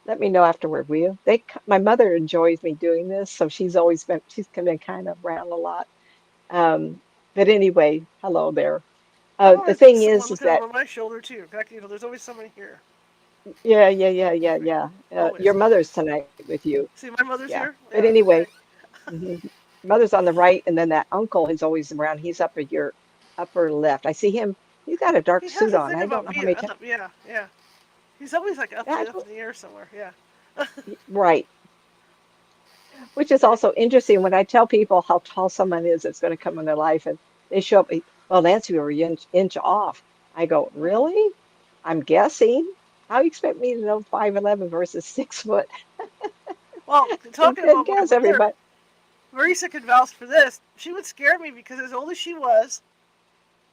Let me know afterward, will you? My mother enjoys me doing this, so she's been kind of around a lot. But anyway, hello there. I'm The always thing someone is looking that over my shoulder too. Back, there's always someone here. yeah, yeah, yeah, yeah, With me. yeah. Your Always. mother's tonight with you. See, my mother's Yeah. here. But Yeah. anyway, Okay. mhm. Mother's on the right, and then that uncle is always around. He's up at your upper left. I see him. He's got a dark He has suit a on. thing I don't about know how me many times. up. Yeah. Yeah. He's always like up That's in the air somewhere. Yeah. right. which is also interesting when I tell people how tall someone is that's going to come in their life and they show up, well, Nancy, we were inch off. I go, Mhm. really? I'm guessing. How you expect me to know 5'11" versus 6 foot? Well, It's talking good about my guess, mother, everybody. Marisa could vouch for this. She would scare me because as old as she was,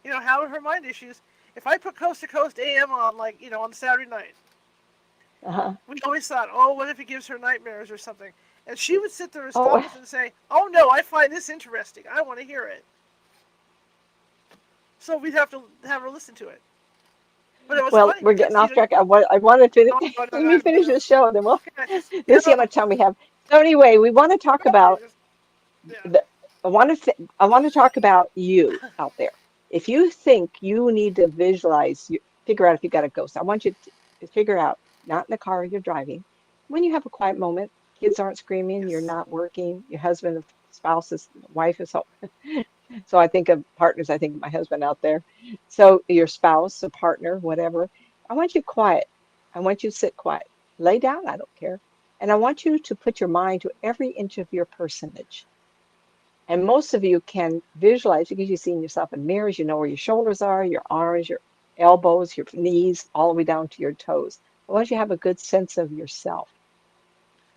having her mind issues, if I put Coast to Coast AM on, like, on Saturday night, Uh-huh. we always thought, oh, what if it gives her nightmares or something? And she would sit there and stop Oh, us and say, oh no, I find this interesting. I want to hear it. So we'd have to have her listen to it. But it was well, funny we're getting because, off track. I wanted to no, no, no, let no, me finish no. this show, and then Okay. Yeah, let's see no, how much time we have. So anyway, we want to talk no, about just, yeah. the, I want to talk about you out there. If you think you need to visualize, figure out if you got a ghost. I want you to figure out, not in the car you're driving, when you have a quiet moment, kids aren't screaming, you're Yes. not working, your husband, spouse is, wife is home. So I think of partners, I think of my husband out there. So your spouse, a partner, whatever. I want you quiet. I want you to sit quiet. Lay down, I don't care. And I want you to put your mind to every inch of your personage. And most of you can visualize because you've seen yourself in mirrors, you know where your shoulders are, your arms, your elbows, your knees, all the way down to your toes. I want you to have a good sense of yourself.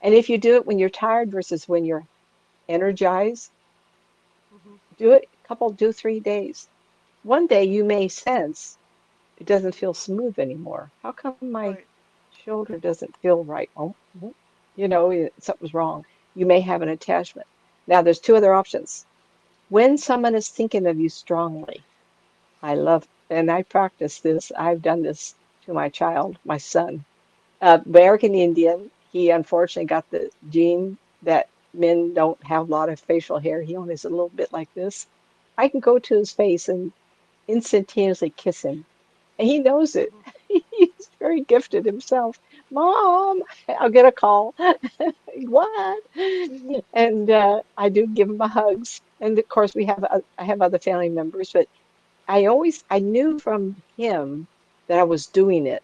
And if you do it when you're tired versus when you're energized, Hmm. do it a couple, do 3 days. One day you may sense it doesn't feel smooth anymore. How come my Right. shoulder doesn't feel right? Oh, something's wrong. You may have an attachment. Now, there's two other options. When someone is thinking of you strongly, I love, and I practice this. I've done this to my child, my son, American Indian. He unfortunately got the gene that men don't have a lot of facial hair. He only has a little bit like this. I can go to his face and instantaneously kiss him. And he knows it. Hmm. He's very gifted himself. Mom, I'll get a call. What? And I do give him a hugs. And of course, I have other family members, but I knew from him that I was doing it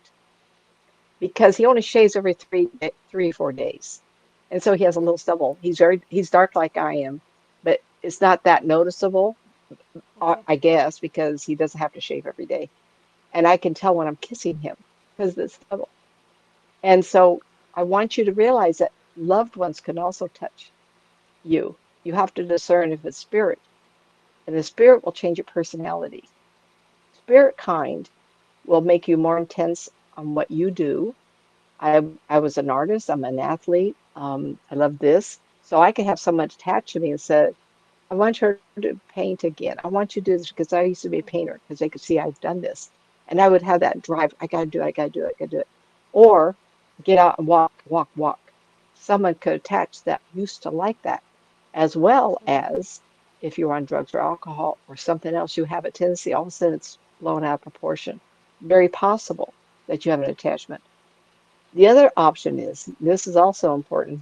because he only shaves every 3 or 4 days. And so he has a little stubble. He's dark like I am, but it's not that noticeable, Hmm. I guess, because he doesn't have to shave every day. And I can tell when I'm kissing him because of the stubble. And so I want you to realize that loved ones can also touch you. You have to discern if it's spirit, and the spirit will change your personality. Spirit kind will make you more intense on what you do. I was an artist, I'm an athlete, I love this. So I could have someone attached to me and say, I want her to paint again. I want you to do this because I used to be a painter Hmm. because they could see I've done this. And I would have that drive. I got to do it. I got to do it. I got to do it. Or get out and walk, walk, walk. Someone could attach that used to like that, as well Hmm. as if you're on drugs or alcohol or something else, you have a tendency, all of a sudden it's blown out of proportion. Very possible that you have an attachment. The other option is, this is also important.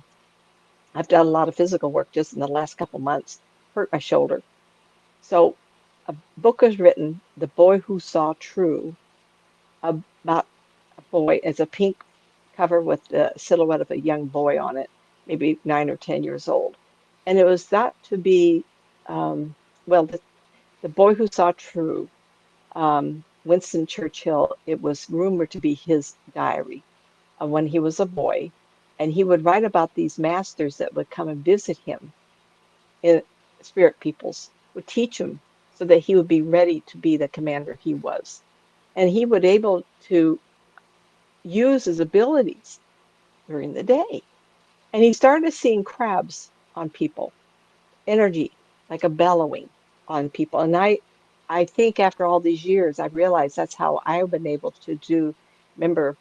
I've done a lot of physical work just in the last couple months, hurt my shoulder. So a book was written, The Boy Who Saw True, about a boy. It's a pink cover with the silhouette of a young boy on it, maybe 9 or 10 years old. And it was thought to be, um, well, the Boy Who Saw True, Winston Churchill, it was rumored to be his diary of when he was a boy. And he would write about these masters that would come and visit him in spirit peoples, would teach him so that he would be ready to be the commander he was. And he would able to use his abilities during the day. And he started seeing crabs on people, energy, like a bellowing on people. And I think after all these years, I realized that's how I've been able to do. Remember,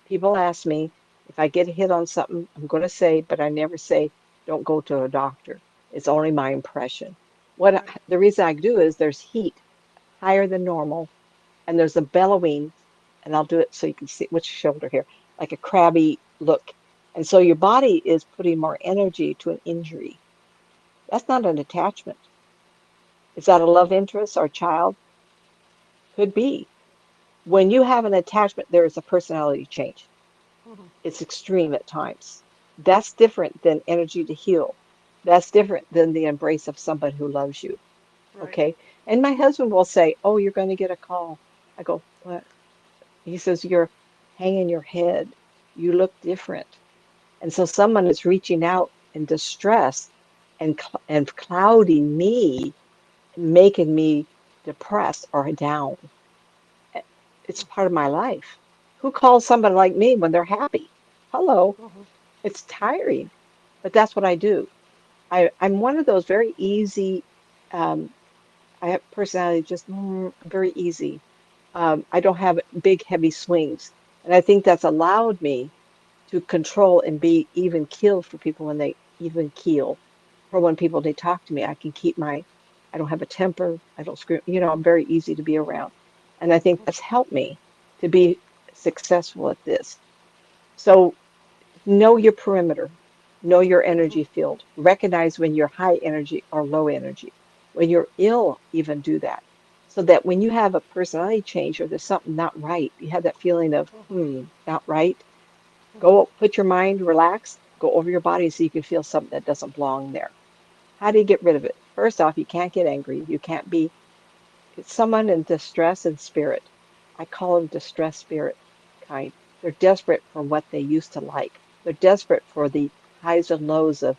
people ask me if I get a hit on something, I'm going to say, but I never say, don't go to a doctor. It's only my impression. Right. The reason I do is there's heat higher than normal, and there's a bellowing, and I'll do it so you can see which shoulder here, like a crabby look. And so your body is putting more energy to an injury. That's not an attachment. Is that a love interest or child? Could be. When you have an attachment, there is a personality change. Hmm. It's extreme at times. That's different than energy to heal. That's different than the embrace of somebody who loves you. Right. Okay. And my husband will say, "Oh, you're going to get a call." I go, "What?" He says, "You're hanging your head. You look different." And so someone is reaching out in distress and clouding me, making me depressed or down. Eh, It's part of my life. Who calls somebody like me when they're happy? Hello. Mm-hmm. It's tiring, but that's what I do. I'm one of those very easy, um, I have personality just very easy. I don't have big, heavy swings. And I think that's allowed me to control and be even keeled for people when they even keel. For when people they talk to me, I don't have a temper. I don't scream. I'm very easy to be around. And I think that's helped me to be successful at this. So know your perimeter, know your Mm-hmm. energy field, recognize when you're high energy or low energy. When you're ill, even do that. So that when you have a personality change or there's something not right, you have that feeling of, not right. Mm-hmm. Go put your mind, relax, go over your body so you can feel something that doesn't belong there. How do you get rid of it? First off, you can't get angry. You can't be it's someone in distress and spirit. I call them distress spirit kind. They're desperate for what they used to like. They're desperate for the highs and lows of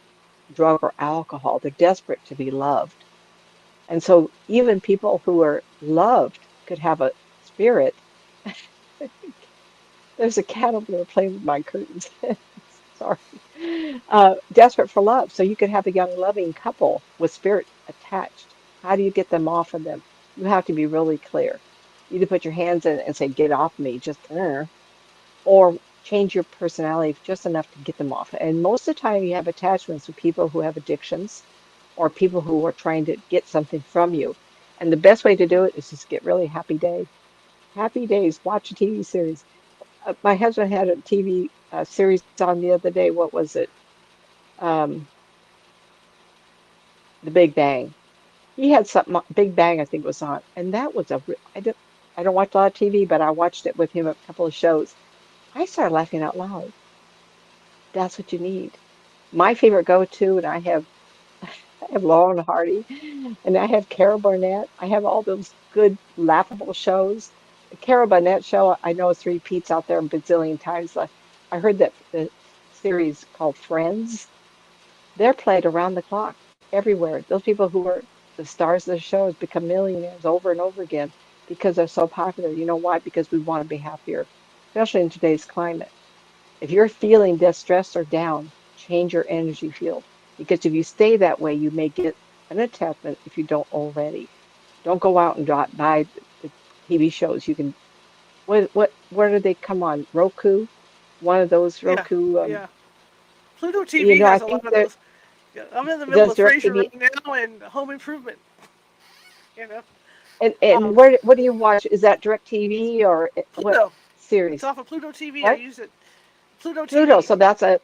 drug or alcohol. They're desperate to be loved. And so even people who are loved could have a spirit. There's a cat over there playing with my curtains. Sorry. Desperate for love. So you could have a young loving couple with spirit attached. How do you get them off of them? You have to be really clear. You either put your hands in it and say, "Get off me," or change your personality just enough to get them off. And most of the time, you have attachments with people who have addictions or people who are trying to get something from you. And the best way to do it is just get really happy day. Happy days. Watch a TV series. My husband had a TV series on the other day. What was it? Um, The Big Bang. He had something, Big Bang, I think was on, and that was I don't watch a lot of TV, but I watched it with him a couple of shows. I started laughing out loud. That's what you need. My favorite go-to, and I have Laurel and Hardy, and I have Carol Burnett. I have all those good laughable shows. The Carol Burnett show, I know it's repeats out there a bazillion times. I heard that the series called Friends. They're played around the clock, everywhere. Those people who are the stars of the show has become millionaires over and over again because they're so popular. You know why? Because we want to be happier, especially in today's climate. If you're feeling distressed or down, change your energy field. Because if you stay that way, you may get an attachment if you don't already. Don't go out and buy the TV shows. You can, where do they come on? Roku? One of those Yeah. Roku, Yeah. Pluto TV I has a think lot of that those. Yeah, I'm in the middle does of Frasier DirecTV. right now and Home Improvement. You know, And um, what do you watch? Is that DirecTV or what Pluto. It's series? off of Pluto TV. I What? use it. Pluto Pluto. TV. So that's a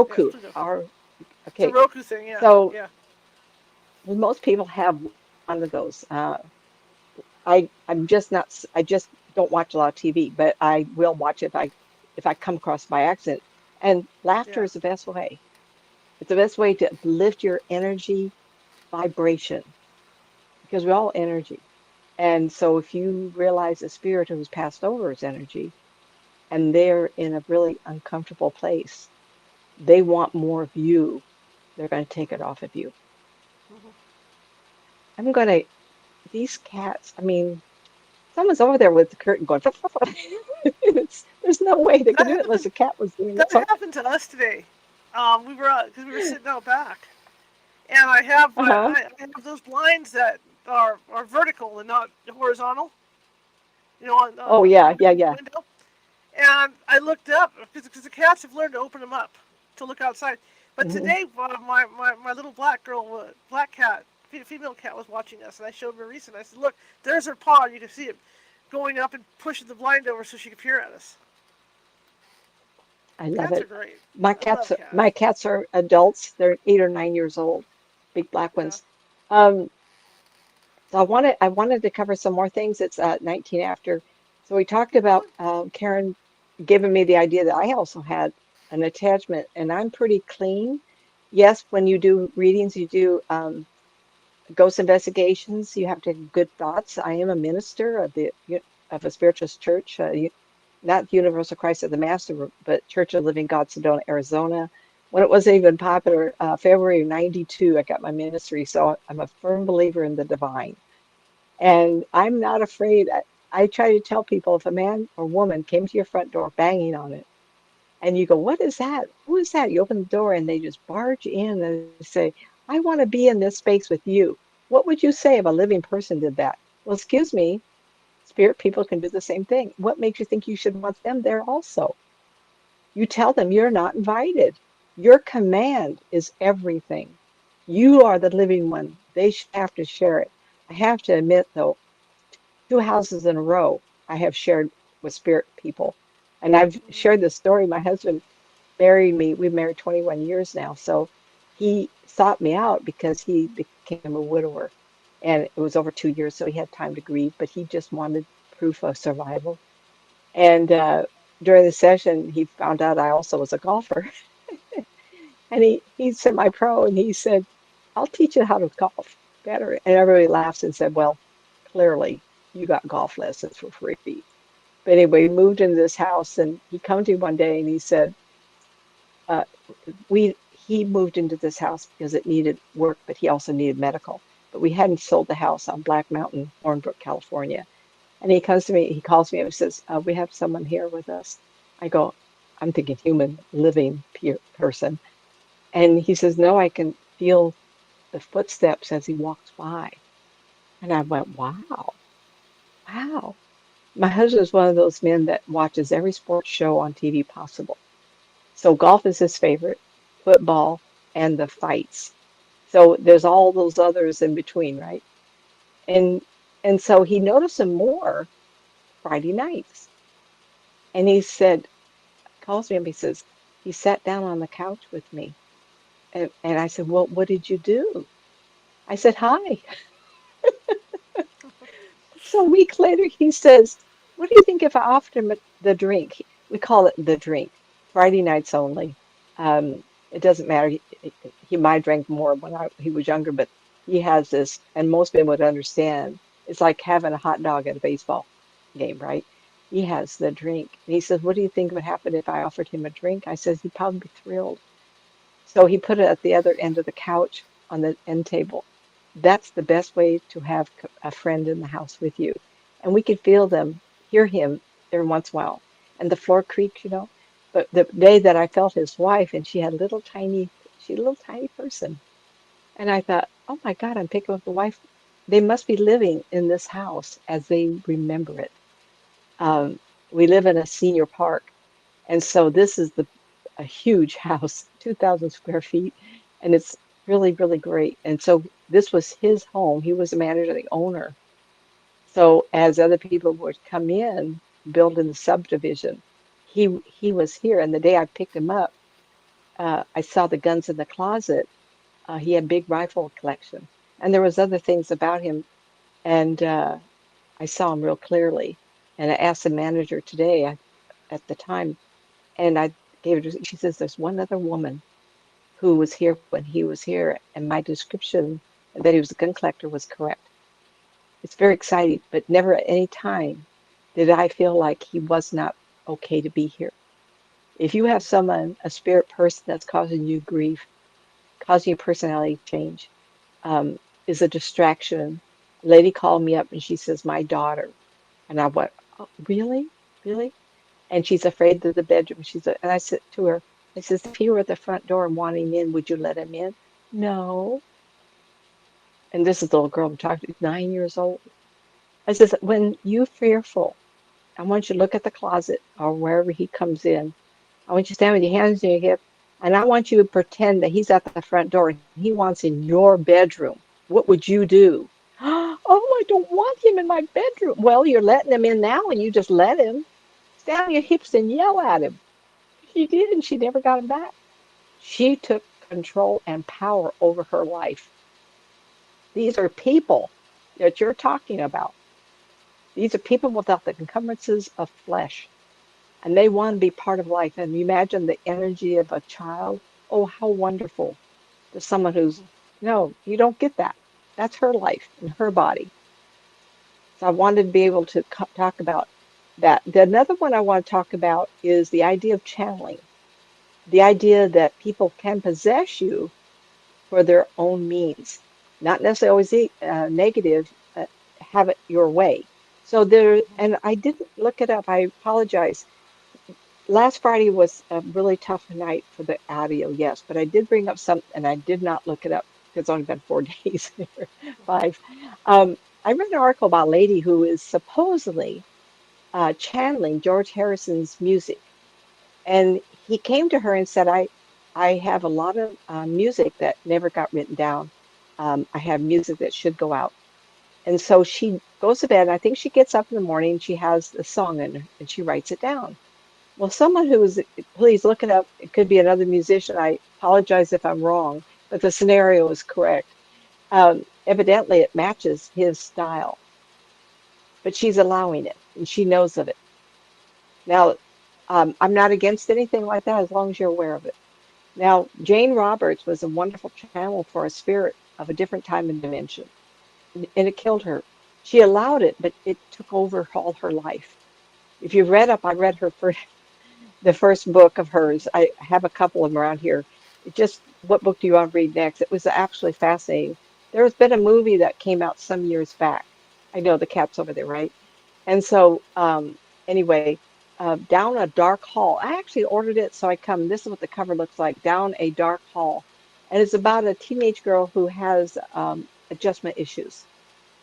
Yeah, it's Roku. Pluto. Or It's a okay. Roku thing. Yeah. So Yeah. most people have one of those. I'm just not. I just don't watch a lot of TV, but I will watch it if I come across by accident. And laughter Yeah. is the best way. It's the best way to lift your energy vibration because we're all energy. And so if you realize a spirit who's passed over is energy and they're in a really uncomfortable place, they want more of you. They're going to take it off of you. Hmm. I'm going to, these cats, I mean, someone's over there with the curtain going, there's no way they could That do it unless happened. a cat was doing it. That So, happened to us today. We were because we were sitting out back, and uh-huh. I have those blinds that are vertical and not horizontal. Oh, On yeah, the yeah, yeah. window. And I looked up because the cats have learned to open them up to look outside. But Hmm. today, my little black girl, black cat, female cat, was watching us, and I showed Maurice, and I said, "Look, there's her paw. You can see it going up and pushing the blind over so she can peer at us." I love Cats are it. great. My I love cats, cats. my cats are adults. They're 8 or 9 years old, big black Yeah. ones. Um, So I wanted to cover some more things. It's 19 after. So we talked Keep about going. Karen giving me the idea that I also had an attachment, and I'm pretty clean. yes, when you do readings, you do ghost investigations. You have to have good thoughts. I am a minister of of a spiritual church, not Universal Christ of the Master, but Church of Living God, Sedona, Arizona. When it wasn't even popular, February of '92, I got my ministry. So I'm a firm believer in the divine. And I'm not afraid. I try to tell people if a man or woman came to your front door banging on it, and you go, "What is that? Who is that?" You open the door and they just barge in and say, "I want to be in this space with you." What would you say if a living person did that? Well, excuse me, spirit people can do the same thing. What makes you think you should want them there also? You tell them you're not invited. Your command is everything. You are the living one. They should have to share it. I have to admit, though, 2 houses in a row I have shared with spirit people. And I've shared this story. My husband married me. We've married 21 years now. So he sought me out because he became a widower. And it was over 2 years, so he had time to grieve, but he just wanted proof of survival. And during the session, he found out I also was a golfer. And he's semi-pro, and he said, "I'll teach you how to golf better." And everybody laughs and said, "Well, clearly you got golf lessons for free." But anyway, we moved into this house, and he come to me one day and he said, uh, he moved into this house because it needed work, but he also needed medical. But we hadn't sold the house on Black Mountain, Hornbrook, California. And he comes to me, he calls me up and says, "We have someone here with us." I go, I'm thinking human, living person. And he says, "No, I can feel the footsteps as he walks by." And I went, wow, wow. My husband's one of those men that watches every sports show on TV possible. So golf is his favorite, football, and the fights. So there's all those others in between, right? And and so he noticed them more Friday nights. And he said, calls me up, he says, he sat down on the couch with me. And I said, "Well, what did you do?" I said, "Hi." So a week later, he says, "What do you think if I offered him the drink?" We call it the drink, Friday nights only. It doesn't matter. He might have drank more when he was younger, but he has this, and most men would understand. It's like having a hot dog at a baseball game, right? He has the drink. And he says, "What do you think would happen if I offered him a drink?" I says, "He'd probably be thrilled." So he put it at the other end of the couch on the end table. That's the best way to have a friend in the house with you. And we could feel them, hear him every once in a while. And the floor creaks, you know. But the day that I felt his wife, and she's a little tiny person. And I thought, oh my God, I'm picking up the wife. They must be living in this house as they remember it. Um, we live in a senior park, and so this is a huge house, 2,000 square feet, and it's really, really great. And so this was his home. He was the manager, the owner. So as other people would come in, build in the subdivision, he was here. And the day I picked him up, I saw the guns in the closet. He had a big rifle collection, and there was other things about him. And I saw him real clearly. And I asked the manager today at the time, and I gave her, she says, "There's one other woman who was here when he was here, and my description that he was a gun collector was correct." It's very exciting, but never at any time did I feel like he was not okay to be here. If you have someone, a spirit person that's causing you grief, causing you personality change, is a distraction. A lady called me up and she says, "My daughter." And I went, "Oh, really? Really?" And she's afraid of the bedroom. And I said to her, I says, "If he were at the front door and wanting in, would you let him in?" "No." And this is the little girl I'm talking to, 9 years old. I says, "When you fearful, I want you to look at the closet or wherever he comes in. I want you to stand with your hands on your hip, and I want you to pretend that he's at the front door and he wants in your bedroom. What would you do?" "Oh, I don't want him in my bedroom." "Well, you're letting him in now, and you just let him. Stand on your hips and yell at him." She did, and she never got him back. She took control and power over her life. These are people that you're talking about. These are people without the encumbrances of flesh, and they want to be part of life. And you imagine the energy of a child. Oh, how wonderful. to someone who's, no, you don't get that. That's her life and her body. So I wanted to be able to talk about that. The another one I want to talk about is the idea of channeling, the idea that people can possess you for their own means, not necessarily always negative, have it your way. So there, and I didn't look it up. I apologize. Last Friday was a really tough night for the audio, yes, but I did bring up some, and I did not look it up because it's only been 4 days, 5. I read an article about a lady who is supposedly channeling George Harrison's music, and he came to her and said, I have a lot of music that never got written down. I have music that should go out. And so she goes to bed, and I think she gets up in the morning, she has the song in, and she writes it down. Well, someone who is, please look it up. It could be another musician. I apologize if I'm wrong, but the scenario is correct. Evidently, it matches his style, but she's allowing it, and she knows of it. Now, I'm not against anything like that as long as you're aware of it. Now, Jane Roberts was a wonderful channel for a spirit of a different time and dimension, and it killed her. She allowed it, but it took over all her life. If you've read up, I read her first, the first book of hers. I have a couple of them around here. It just, what book do you want to read next? It was actually fascinating. There has been a movie that came out some years back. I know the cat's over there, right? And so, anyway, Down a Dark Hall. I actually ordered it, so I come. This is what the cover looks like, Down a Dark Hall. And it's about a teenage girl who has adjustment issues,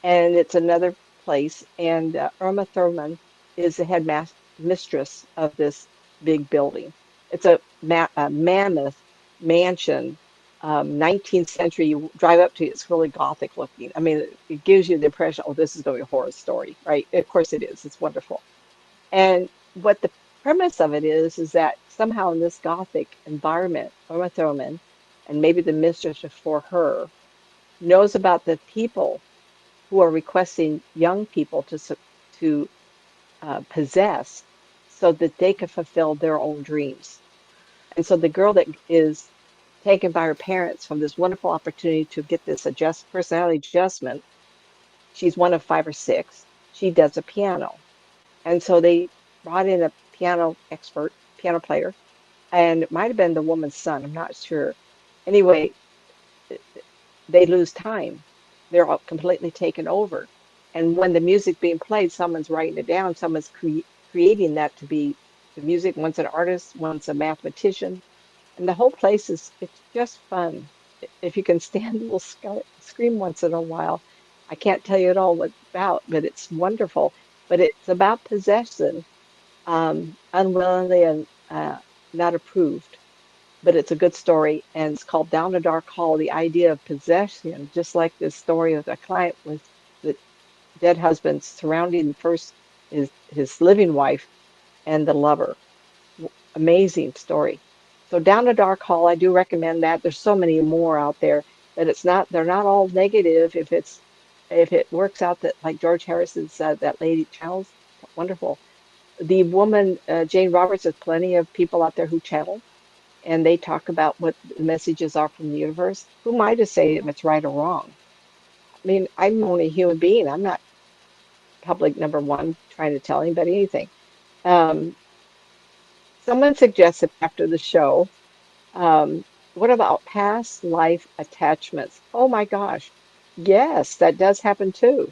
and it's another place. And Irma Thurman is the mistress of this big building. It's a mammoth mansion, 19th century. You drive up to it, it's really gothic looking. I mean, it gives you the impression, oh, this is going to be a horror story, right? Of course it is. It's wonderful. And what the premise of it is that somehow in this gothic environment, Irma Thurman, and maybe the mistress before her, knows about the people who are requesting young people to possess so that they can fulfill their own dreams. And so the girl that is taken by her parents from this wonderful opportunity to get this personality adjustment, she's one of 5 or 6. She does a piano, and so they brought in a piano expert, piano player, and it might have been the woman's son. I'm not sure. Anyway, they lose time. They're all completely taken over. And when the music's being played, someone's writing it down, someone's creating that to be the music. One's an artist, one's a mathematician. And the whole place is, it's just fun. If you can stand a little scream once in a while, I can't tell you at all what it's about, but it's wonderful. But it's about possession, unwillingly and not approved, but it's a good story, and it's called Down a Dark Hall. The idea of possession, just like this story of a client with the dead husband surrounding first his living wife and the lover. Amazing story. So Down a Dark Hall, I do recommend that. There's so many more out there, but it's not, they're not all negative. If it works out that, like George Harrison said, that lady channels, wonderful. The woman, Jane Roberts, there's plenty of people out there who channel, and they talk about what the messages are from the universe. Who am I to say if it's right or wrong? I mean, I'm only a human being. I'm not public number one trying to tell anybody anything. Um, Someone suggested after the show, what about past life attachments? Oh my gosh. Yes, that does happen too.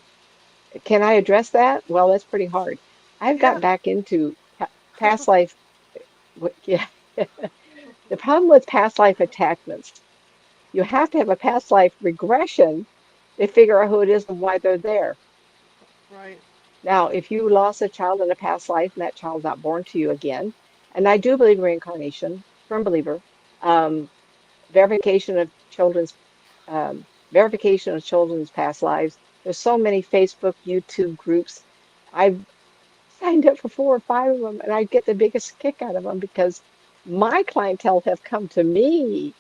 Can I address that? Well, that's pretty hard. I've Yeah. got back into past life. Yeah. The problem with past life attachments, you have to have a past life regression to figure out who it is and why they're there. Right. Now, if you lost a child in a past life and that child's not born to you again, and I do believe in reincarnation, firm believer, um, verification of children's past lives. There's so many Facebook, YouTube groups. I've signed up for 4 or 5 of them, and I get the biggest kick out of them because my clientele have come to me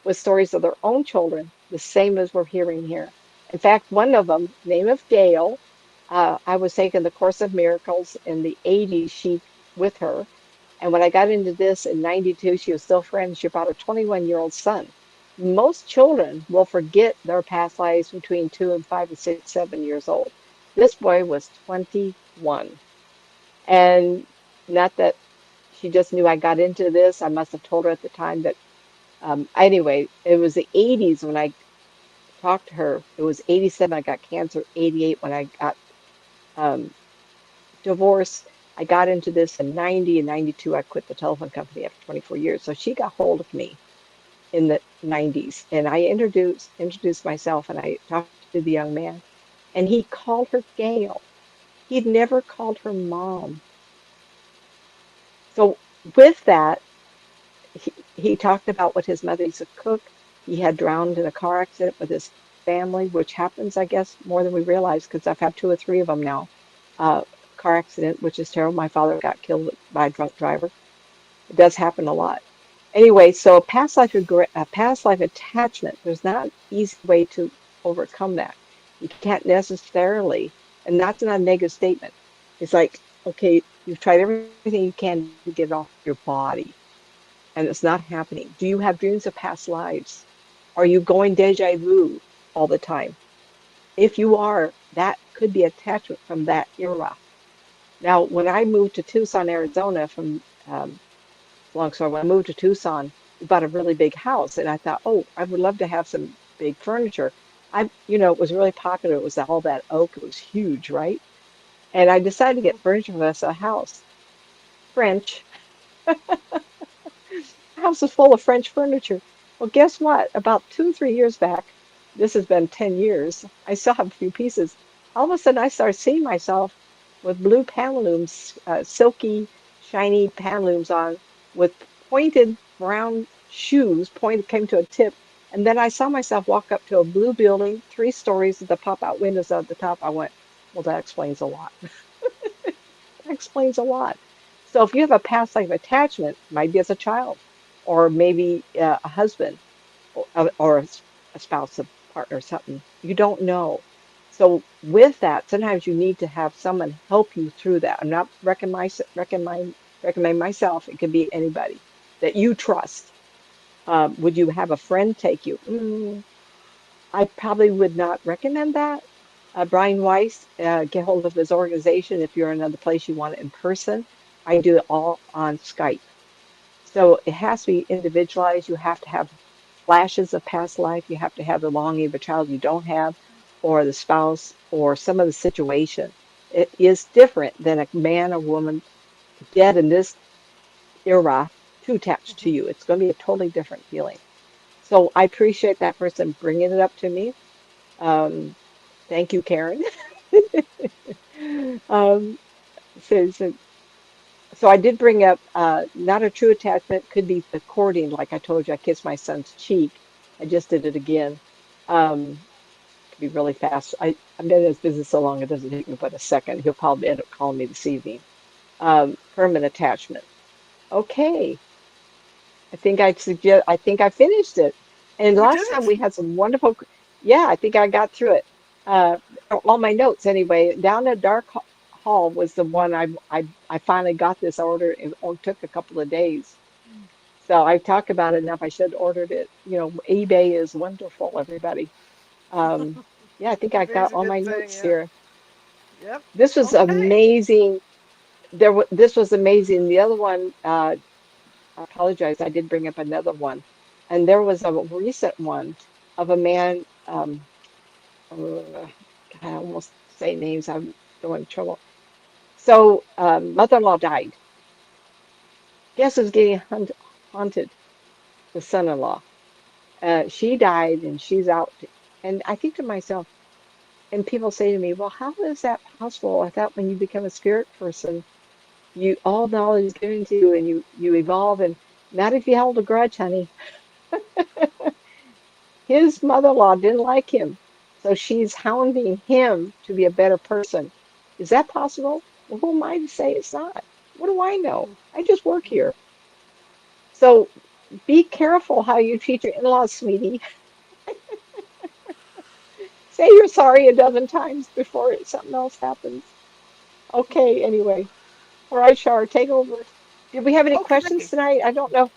with stories of their own children, the same as we're hearing here. In fact, one of them, name of Gail, I was taking the Course of Miracles in the 80s, she with her. And when I got into this in 92, she was still friends. She brought a 21-year-old son. Most children will forget their past lives between 2 and 5 and 6, 7 years old. This boy was 21. And not that she just knew I got into this. I must have told her at the time that, anyway, it was the 80s when I talked to her. It was 87, I got cancer, 88 when I got um, divorced. I got into this in 90 and 92. I quit the telephone company after 24 years. So she got hold of me in the 90s, and I introduced myself, and I talked to the young man, and he called her Gail. He'd never called her mom. So with that, he talked about what his mother used to cook. He had drowned in a car accident with his family, which happens, I guess, more than we realize because I've had 2 or 3 of them now. Car accident, which is terrible. My father got killed by a drunk driver. It does happen a lot. Anyway, so a past life attachment, there's not an easy way to overcome that. You can't necessarily, and that's not a negative statement. It's like, okay, you've tried everything you can to get it off your body, and it's not happening. Do you have dreams of past lives? Are you going deja vu all the time? If you are, that could be attachment from that era. Now, when I moved to Tucson, Arizona, long story, when I moved to Tucson, we bought a really big house, and I thought, oh, I would love to have some big furniture. It was really popular. It was all that oak. It was huge, right? And I decided to get furniture for this house. French. House is full of French furniture. Well, guess what? About 2 or 3 years back, this has been 10 years, I still have a few pieces. All of a sudden, I started seeing myself with blue pantaloons, silky, shiny pantaloons on, with pointed brown shoes, pointed, came to a tip. And then I saw myself walk up to a blue building, 3 stories with the pop-out windows at the top. I went, well, that explains a lot. That explains a lot. So if you have a past life attachment, maybe as a child, or maybe a husband, or a spouse, a partner, something, you don't know. So with that, sometimes you need to have someone help you through that. I'm not recommend myself. It could be anybody that you trust. Would you have a friend take you? I probably would not recommend that. Brian Weiss, get hold of his organization if you're in another place you want it in person. I do it all on Skype. So it has to be individualized. You have to have flashes of past life. You have to have the longing of a child you don't have, or the spouse, or some of the situation. It is different than a man or woman dead in this era too attached to you. It's going to be a totally different feeling. So I appreciate that person bringing it up to me. Um, Thank you, Karen. Um, so, so I did bring up not a true attachment, could be the courting, like I told you, I kissed my son's cheek. I just did it again. Could be really fast. I've been in this business so long, it doesn't take me but a second. He'll probably end up calling me this evening. Permanent attachment. Okay, I think I finished it. And You did last time it. we had some wonderful, yeah, I think I got through it. All my notes anyway. Down at Dark Hall was the one I finally got this order. It only took a couple of days. So I talked about it enough. I should have ordered it. eBay is wonderful, everybody. Um, yeah, I think I eBay's got a all good my thing, notes yeah. here. Yep. This was Okay. amazing. This was amazing. The other one, I apologize, I did bring up another one. And there was a recent one of a man, God, I almost say names, I'm going in trouble. So, mother-in-law died. Guess who's getting haunted? The son-in-law. She died and she's out. And I think to myself, and people say to me, well, how is that possible? I thought when you become a spirit person, you all knowledge is given to you and you evolve, and not if you held a grudge, honey. His mother-in-law didn't like him, so she's hounding him to be a better person. Is that possible? Well, who am I to say it's not? What do I know? I just work here. So be careful how you treat your in-laws, sweetie. Say you're sorry a dozen times before something else happens. Okay, anyway. All right, Shar, take over. Did we have any questions Okay. tonight? I don't know.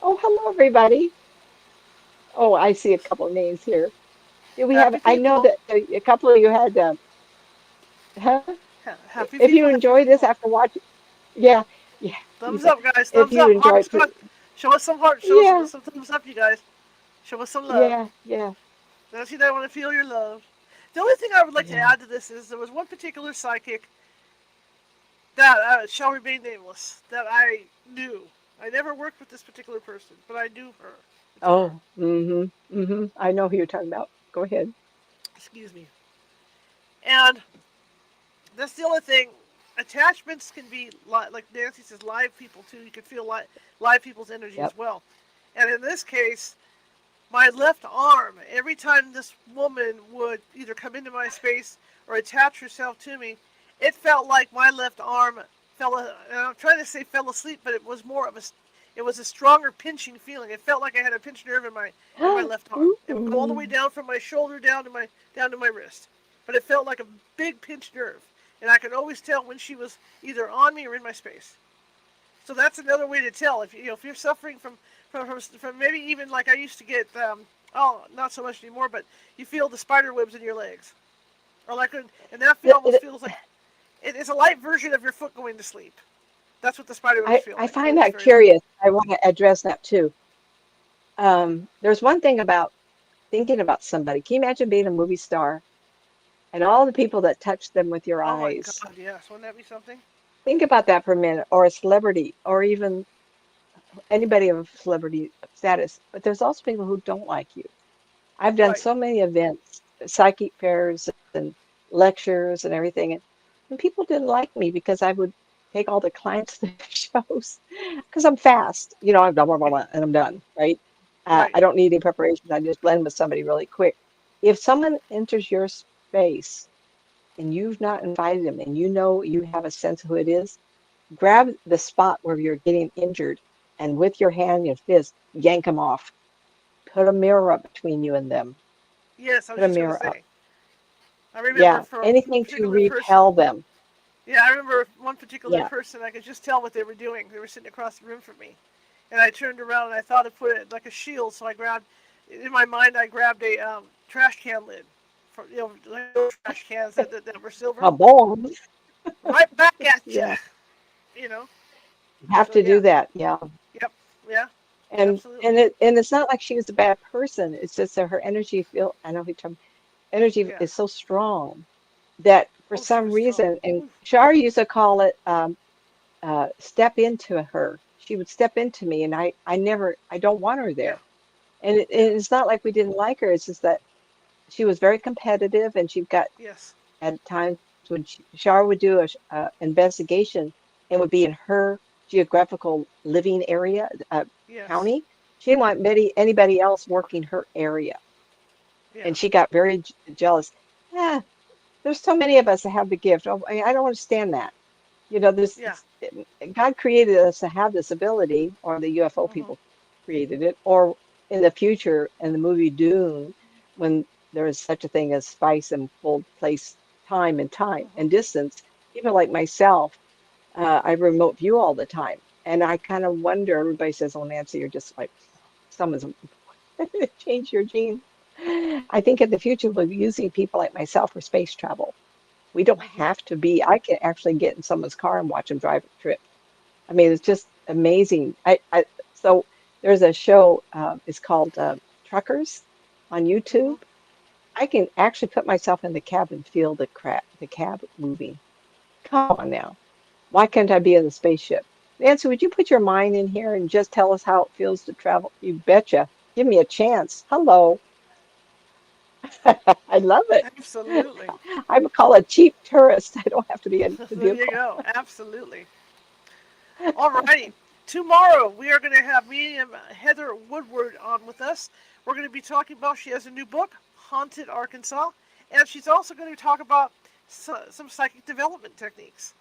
Oh, hello, everybody. Oh, I see a couple of names here. Do we have? Happy I know people. that a couple of you had. Huh? Happy If you people, happy enjoy this people. after watching, yeah, yeah, you Thumbs bet. up, guys. If Thumbs you up. enjoy, Hearts. Come on. Show us some hearts. Show us yeah, some thumbs up, you guys. Show us some love. yeah, yeah, Nancy and I want to feel your love. The only thing I would like to yeah. add to this is there was one particular psychic that shall remain nameless that I knew. I never worked with this particular person, but I knew her. It's a her. Oh, I know who you're talking about. Go ahead. Excuse me. And that's the only thing. Attachments can be like Nancy says, live people too. You can feel live people's energy Yep. as well. And in this case, my left arm, every time this woman would either come into my space or attach herself to me, it felt like my left arm fell. And I'm trying to say fell asleep, but it was more of a, it was a stronger pinching feeling. It felt like I had a pinched nerve in my left arm. It would go all the way Ooh. down from my shoulder down to my wrist, but it felt like a big pinched nerve, and I could always tell when she was either on me or in my space. So that's another way to tell if if you're suffering from maybe even like I used to get oh, not so much anymore, but you feel the spider webs in your legs, or like and that feel Th- almost th- feels like it's a light version of your foot going to sleep. That's what the spider webs feel I like. It find was that very light. curious. I want to address that too. There's one thing about thinking about somebody. Can you imagine being a movie star and all the people that touch them with your Oh my eyes? god, yes, wouldn't that be something? Think about that for a minute, or a celebrity, or even anybody of celebrity status. But there's also people who don't like you. I've done Right. so many events, psychic fairs and lectures and everything, and people didn't like me because I would take all the clients to the shows because I'm fast, I'm blah, blah, blah, blah, and I'm done, right? Right. I don't need any preparation. I just blend with somebody really quick. If someone enters your space and you've not invited them and you know you have a sense of who it is, grab the spot where you're getting injured and with your hand and fist, yank them off. Put a mirror up between you and them. Yes, I was Put a just gonna mirror up. say. I remember Yeah, for one anything to particular person. repel them. Yeah, I remember one particular Yeah. person. I could just tell what they were doing. They were sitting across the room from me, and I turned around and I thought I put it like a shield. So I grabbed, in my mind, I grabbed a trash can lid, for like those trash cans that were silver, Kaboom. right back at you. Yeah. You know. You have So to do yeah, that. Yeah. yep, yeah, And absolutely, it's not like she was a bad person. It's just that her energy feel I know he told me energy yeah. is so strong that for Oh, she some was strong. reason, and Ooh, Shar used to call it step into her. She would step into me, and I don't want her yeah, there. And yeah, it's not like we didn't like her. It's just that she was very competitive, and she got yes, at times when Shar would do a investigation and would be in her geographical living area, yes, county. She didn't want anybody else working her area, yeah, and she got very jealous. Yeah, there's so many of us that have the gift. Oh, I don't understand that. yeah. God created us to have this ability, or the UFO Mhm, people created it, or in the future in the movie Dune, when there is such a thing as space and full place, time mhm. and distance. People like myself, I remote view all the time, and I kind of wonder. Everybody says, "Oh, Nancy, you're just like someone's changed your genes." I think in the future we'll be using people like myself for space travel. We don't Mhm. have to be. I can actually get in someone's car and watch them drive a trip. I mean, it's just amazing. So there's a show. It's called Truckers on Mhm. YouTube. I can actually put myself in the cab and feel the cab moving. Come on now. Why can't I be in the spaceship? Nancy, would you put your mind in here and just tell us how it feels to travel? You betcha. Give me a chance. Hello. I love it. Absolutely. I would call a cheap tourist. I don't have to be in the There you vehicle. go. Absolutely. Alrighty. Tomorrow we are going to have me and Heather Woodward on with us. We're going to be talking about she has a new book, Haunted Arkansas, and she's also going to talk about some psychic development techniques.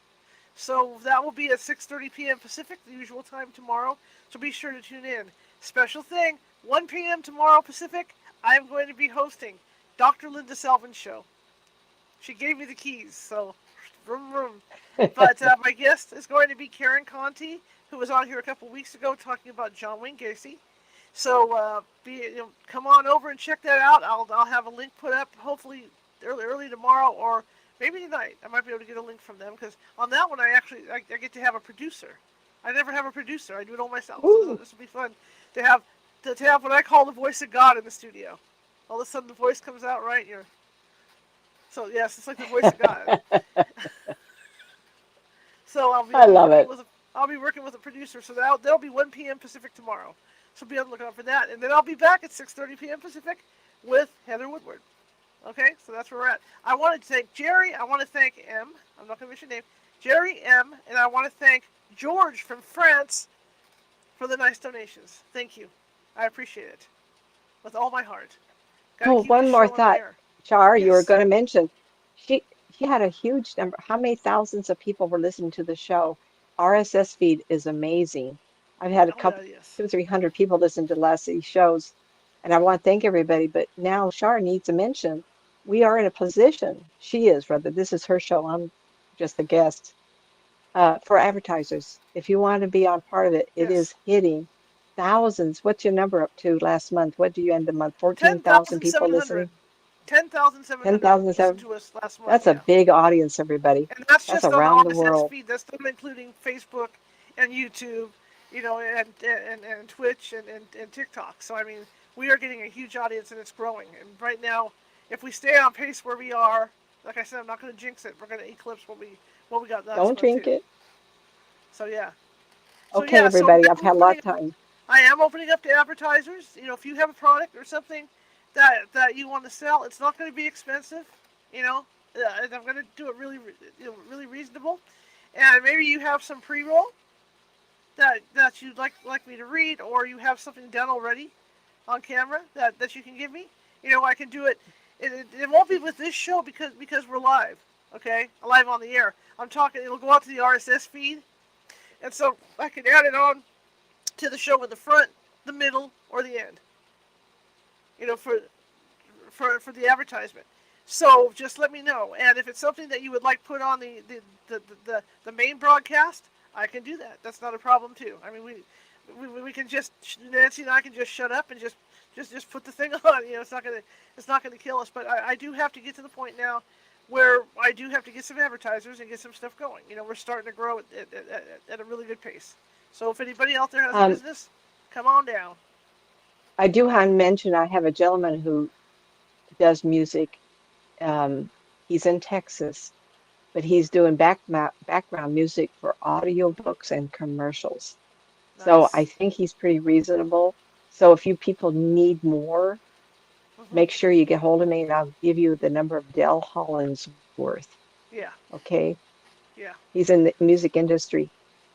So that will be at 6:30 p.m. Pacific, the usual time tomorrow. So be sure to tune in. Special thing, 1 p.m. tomorrow Pacific. I am going to be hosting Dr. Linda Selvin's show. She gave me the keys, so vroom vroom. But my guest is going to be Karen Conti, who was on here a couple weeks ago talking about John Wayne Gacy. So come on over and check that out. I'll have a link put up hopefully early tomorrow or maybe tonight. I might be able to get a link from them because on that one I get to have a producer. I never have a producer. I do it all myself. So Ooh. this will be fun to have what I call the voice of God in the studio. All of a sudden the voice comes out right. So yes, it's like the voice of God. So I love it. I'll be working with a producer. So that'll be 1 p.m. Pacific tomorrow. So be on the lookout for that. And then I'll be back at 6:30 p.m. Pacific with Heather Woodward. Okay, so that's where we're at. I want to thank Jerry. I want to thank M. I'm not going to mention your name. Jerry M. And I want to thank George from France for the nice donations. Thank you. I appreciate it with all my heart. Got to Oh, keep this one more show on the thought, air. Char, you were Yes. going to mention she she had a huge number. How many thousands of people were listening to the show? RSS feed is amazing. I've had a Oh yeah. couple, Yes. 200 or 300 people listen to the last of these shows, and I want to thank everybody. But now Char needs to mention we are in a position. She is rather. This is her show. I'm just a guest. For advertisers, if you want to be on part of it, it is Yes. hitting thousands. What's your number up to last month? What do you end the month? 14,000 people 10,700. listening? 10,700 listened 10,007? to us last month. That's a Yeah. big audience, everybody. And that's That's just on the around the RSS world. feed. That's not including Facebook and YouTube, and Twitch and TikTok. So I mean, we are getting a huge audience and it's growing. And right now, if we stay on pace where we are, like I said, I'm not going to jinx it. We're going to eclipse what we got last Don't month drink too. it. So yeah. So Okay, yeah. So everybody, I've now had a lot of time. I am opening up to advertisers. If you have a product or something that you want to sell, it's not going to be expensive. You know, and I'm going to do it really reasonable. And maybe you have some pre-roll that you'd like me to read, or you have something done already on camera that you can give me. I can do it. It won't be with this show because we're live. Okay, live on the air. I'm talking. It'll go out to the RSS feed, and so I can add it on to the show in the front, the middle, or the end. For the advertisement. So just let me know, and if it's something that you would like put on the main broadcast, I can do that. That's not a problem too. I mean, we can just Nancy and I can just shut up and just put the thing on. It's not gonna kill us. But I do have to get to the point now where I do have to get some advertisers and get some stuff going. We're starting to grow at a really good pace. So if anybody out there has a Um, business, come on down. I do want to mention I have a gentleman who does music. Um, he's in Texas, but he's doing background music for audiobooks and commercials. So I Nice. think he's pretty reasonable. So if you people need more, Mhm. make sure you get hold of me and I'll give you the number of Dell Hollinsworth. Yeah. Okay. Yeah. He's in the music industry.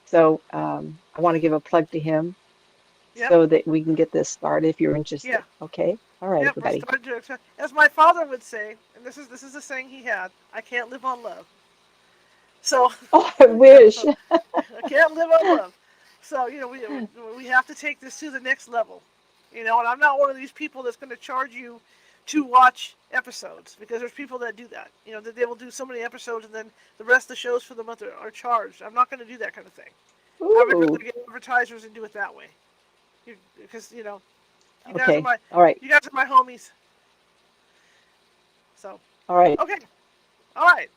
So I want to give a plug to him Yep. so that we can get this started if you're Yeah. interested. Okay. All right, Yep. We're everybody. starting to expand. As my father would say, and this is a saying he had: "I can't live on love." So, Oh, I yeah. wish. So I can't live on love. So we have to take this to the next level. And I'm not one of these people that's going to charge you to watch episodes because there's people that do that. That they will do so many episodes and then the rest of the shows for the month are charged. I'm not going to do that kind of thing. I would rather Ooh. get advertisers and do it that way. Because you guys are Okay. my All right. you guys are my homies. So All right. okay, all right.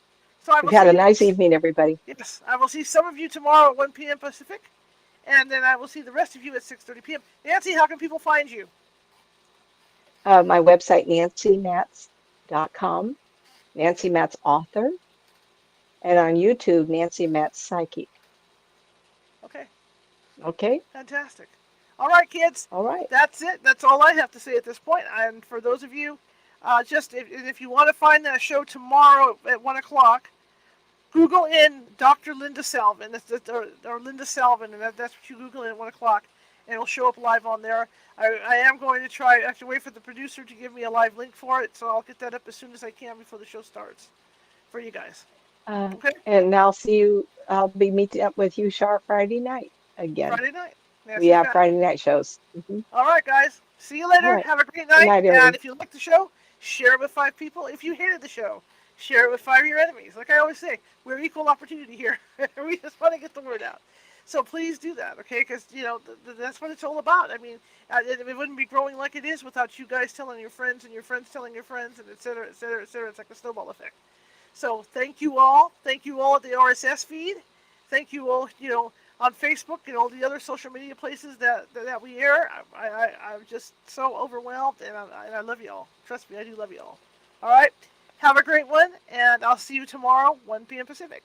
So I We've will had see a you. nice evening, everybody. Yes, I will see some of you tomorrow at 1 p.m. Pacific, and then I will see the rest of you at 6:30 p.m. Nancy, how can people find you? My website, nancymatz.com, Nancy Matz author, and on YouTube, Nancy Matz Psychic. Okay, Okay? fantastic. All right, kids, All right. that's it. That's all I have to say at this point. And for those of you, just if you want to find that show tomorrow at 1 o'clock, Google in Dr. Linda Salvin, or Linda Salvin, and that's what you Google in at 1 o'clock, and it'll show up live on there. I am going to try. I have to wait for the producer to give me a live link for it, so I'll get that up as soon as I can before the show starts for you guys. Okay? And I'll see you. I'll be meeting up with you sharp Friday night again. Friday night. We Nancy's have back. Friday night shows. All right, guys. See you All later. right. Have a great Good night. night, And everybody. if you like the show, share it with 5 people. If you hated the show, share it with 5 of your enemies. Like I always say, we're equal opportunity here. We just want to get the word out. So please do that, okay? Because, that's what it's all about. I mean, it wouldn't be growing like it is without you guys telling your friends and your friends telling your friends, and et cetera, et cetera, et cetera. It's like a snowball effect. So thank you all. Thank you all at the RSS feed. Thank you all, on Facebook and all the other social media places that we air. I'm just so overwhelmed, and I love you all. Trust me, I do love you all. All right? Have a great one, and I'll see you tomorrow, 1 p.m. Pacific.